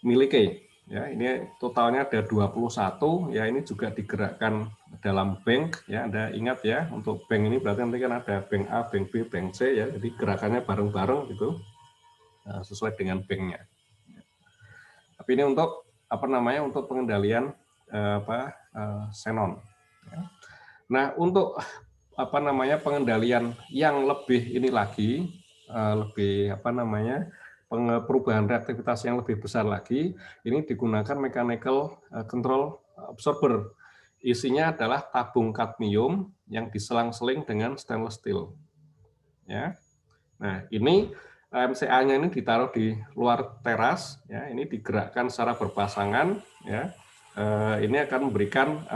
mK. Ya, ini totalnya ada 21, ya ini juga digerakkan dalam bank, ya Anda ingat ya, untuk bank ini berarti nanti kan ada bank A, bank B, bank C, ya, jadi gerakannya bareng-bareng gitu, sesuai dengan banknya. Tapi ini untuk untuk pengendalian xenon. Ya. Nah, untuk pengendalian yang lebih ini lagi, perubahan reaktivitas yang lebih besar lagi, ini digunakan mechanical control absorber. Isinya adalah tabung kadmium yang diselang-seling dengan stainless steel. Ya. Nah, ini MCA-nya ini ditaruh di luar teras, ya, ini digerakkan secara berpasangan, ya. Ini akan memberikan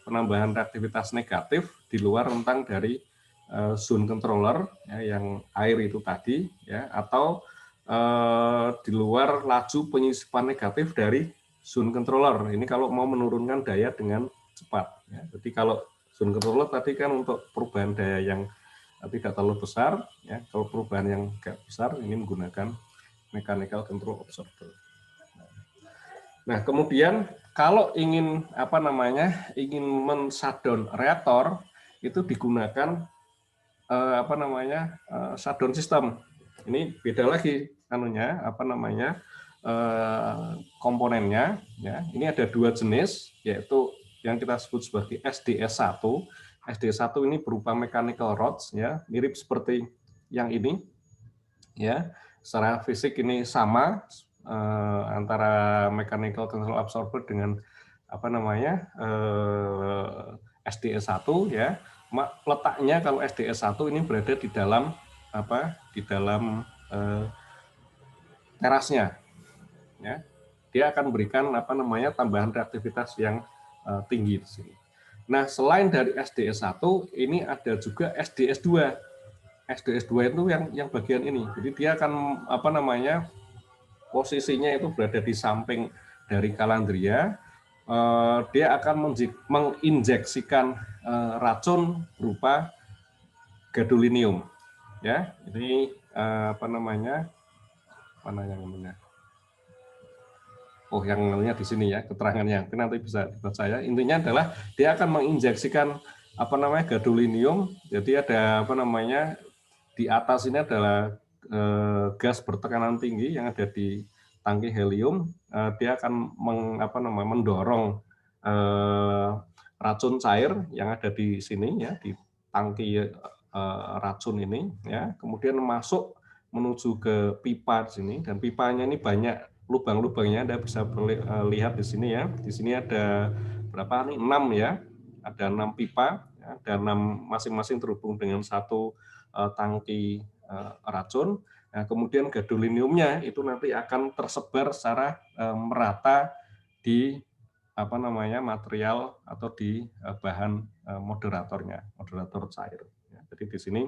penambahan reaktivitas negatif di luar rentang dari zone controller, ya, yang air itu tadi, ya, atau di luar laju penyisipan negatif dari zone controller. Ini kalau mau menurunkan daya dengan cepat. Ya. Jadi kalau zone controller tadi kan untuk perubahan daya yang tidak terlalu besar, ya. Kalau perubahan yang agak besar ini menggunakan mechanical control absorber. Nah, kemudian kalau ingin ingin men-shutdown reaktor itu digunakan shutdown system. Ini beda lagi komponennya, ya. Ini ada 2 jenis, yaitu yang kita sebut sebagai SDS1. SDS1 ini berupa mechanical rods, ya, mirip seperti yang ini, ya. Secara fisik ini sama antara mechanical control absorber dengan SDS1, ya. Letaknya kalau SDS1 ini berada di dalam di dalam terasnya, ya. Dia akan memberikan tambahan reaktivitas yang tinggi di sini. Nah, selain dari SDS1, ini ada juga SDS2. SDS2 itu yang bagian ini. Jadi dia akan posisinya itu berada di samping dari Calandria. Dia akan menginjeksikan racun berupa gadolinium. Ya, ini mana yang namanya? Oh, yang namanya di sini ya, keterangannya. Nanti bisa dibaca ya. Intinya adalah dia akan menginjeksikan gadolinium. Jadi ada di atas ini adalah gas bertekanan tinggi yang ada di tangki helium. Dia akan mendorong racun cair yang ada di sini ya, di tangki racun ini ya. Kemudian masuk menuju ke pipa di sini, dan pipanya ini banyak lubang-lubangnya. Anda bisa lihat di sini ya. Di sini ada berapa nih? 6 ya. Ada 6 pipa ya, dan 6 masing-masing terhubung dengan satu tangki racun. Nah, kemudian gadoliniumnya itu nanti akan tersebar secara merata di material atau di bahan moderatornya, moderator cair. Ya, jadi di sini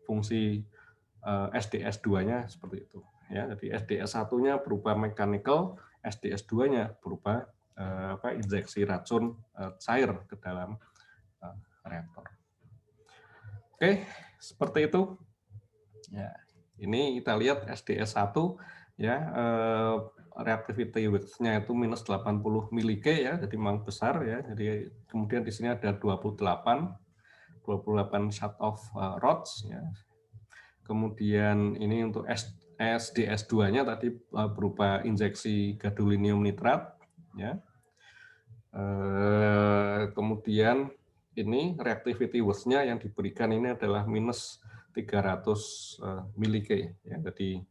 fungsi SDS2-nya seperti itu. Ya, jadi SDS1-nya berupa mechanical, SDS2-nya berupa injeksi racun cair ke dalam reaktor. Oke, seperti itu. Ya, ini kita lihat SDS1 ya, reactivity width-nya itu minus 80 mK ya, jadi memang besar ya. Jadi kemudian di sini ada 28 shut off rods ya. Kemudian ini untuk SDS2-nya tadi berupa injeksi gadolinium nitrat ya. Kemudian ini reactivity width-nya yang diberikan ini adalah minus 300 mK ya. Jadi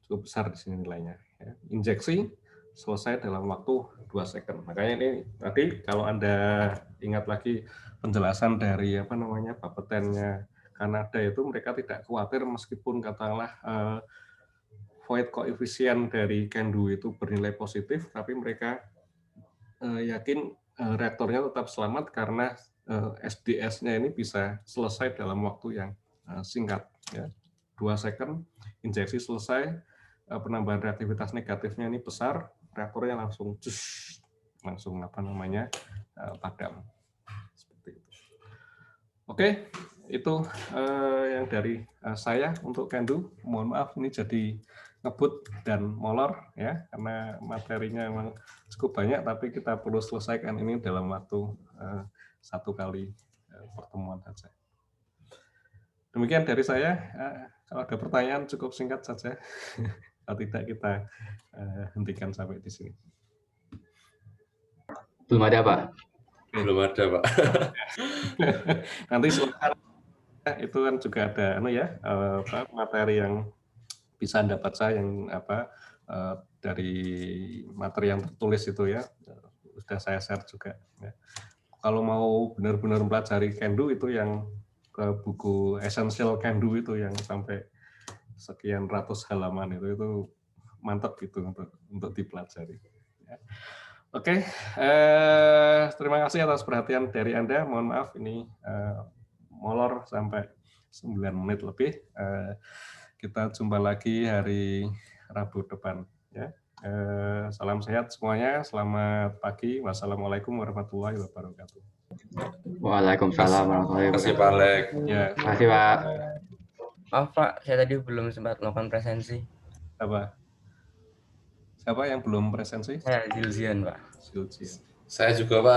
cukup besar di sini nilainya ya. Injeksi selesai dalam waktu 2 second. Makanya ini tadi kalau Anda ingat lagi penjelasan dari bapetennya Kanada itu, mereka tidak khawatir meskipun katakanlah void coefficient dari CANDU itu bernilai positif, tapi mereka yakin reaktornya tetap selamat karena SDS-nya ini bisa selesai dalam waktu yang singkat ya. 2 second injeksi selesai, penambahan reaktivitas negatifnya ini besar, reaktornya langsung padam. Seperti itu. Oke, itu yang dari saya untuk CANDU. Mohon maaf ini jadi ngebut dan molor ya, karena materinya memang cukup banyak, tapi kita perlu selesaikan ini dalam waktu 1 kali pertemuan saja. Demikian dari saya. Kalau ada pertanyaan cukup singkat saja. Kalau tidak kita hentikan sampai di sini. Belum ada, Pak. Belum ada, Pak. Nanti silakan. Itu kan juga ada materi yang bisa Anda baca yang dari materi yang tertulis itu ya. Sudah saya share juga ya. Kalau mau benar-benar mempelajari CANDU itu yang ke buku Essential CANDU itu yang sampai sekian ratus halaman itu mantap gitu untuk dipelajari. Ya. Oke, terima kasih atas perhatian dari Anda. Mohon maaf ini molor sampai 9 menit lebih. Kita jumpa lagi hari Rabu depan. Ya. Salam sehat semuanya. Selamat pagi. Wassalamualaikum warahmatullahi wabarakatuh. Waalaikumsalam warahmatullahi Terima kasih, wabarakatuh. Pak Alek. Ya. Terima kasih, Pak. Maaf, Pak, saya tadi belum sempat melakukan presensi. Apa? Siapa yang belum presensi? Saya Zilzian, Pak. Zilzian. Saya juga, Pak.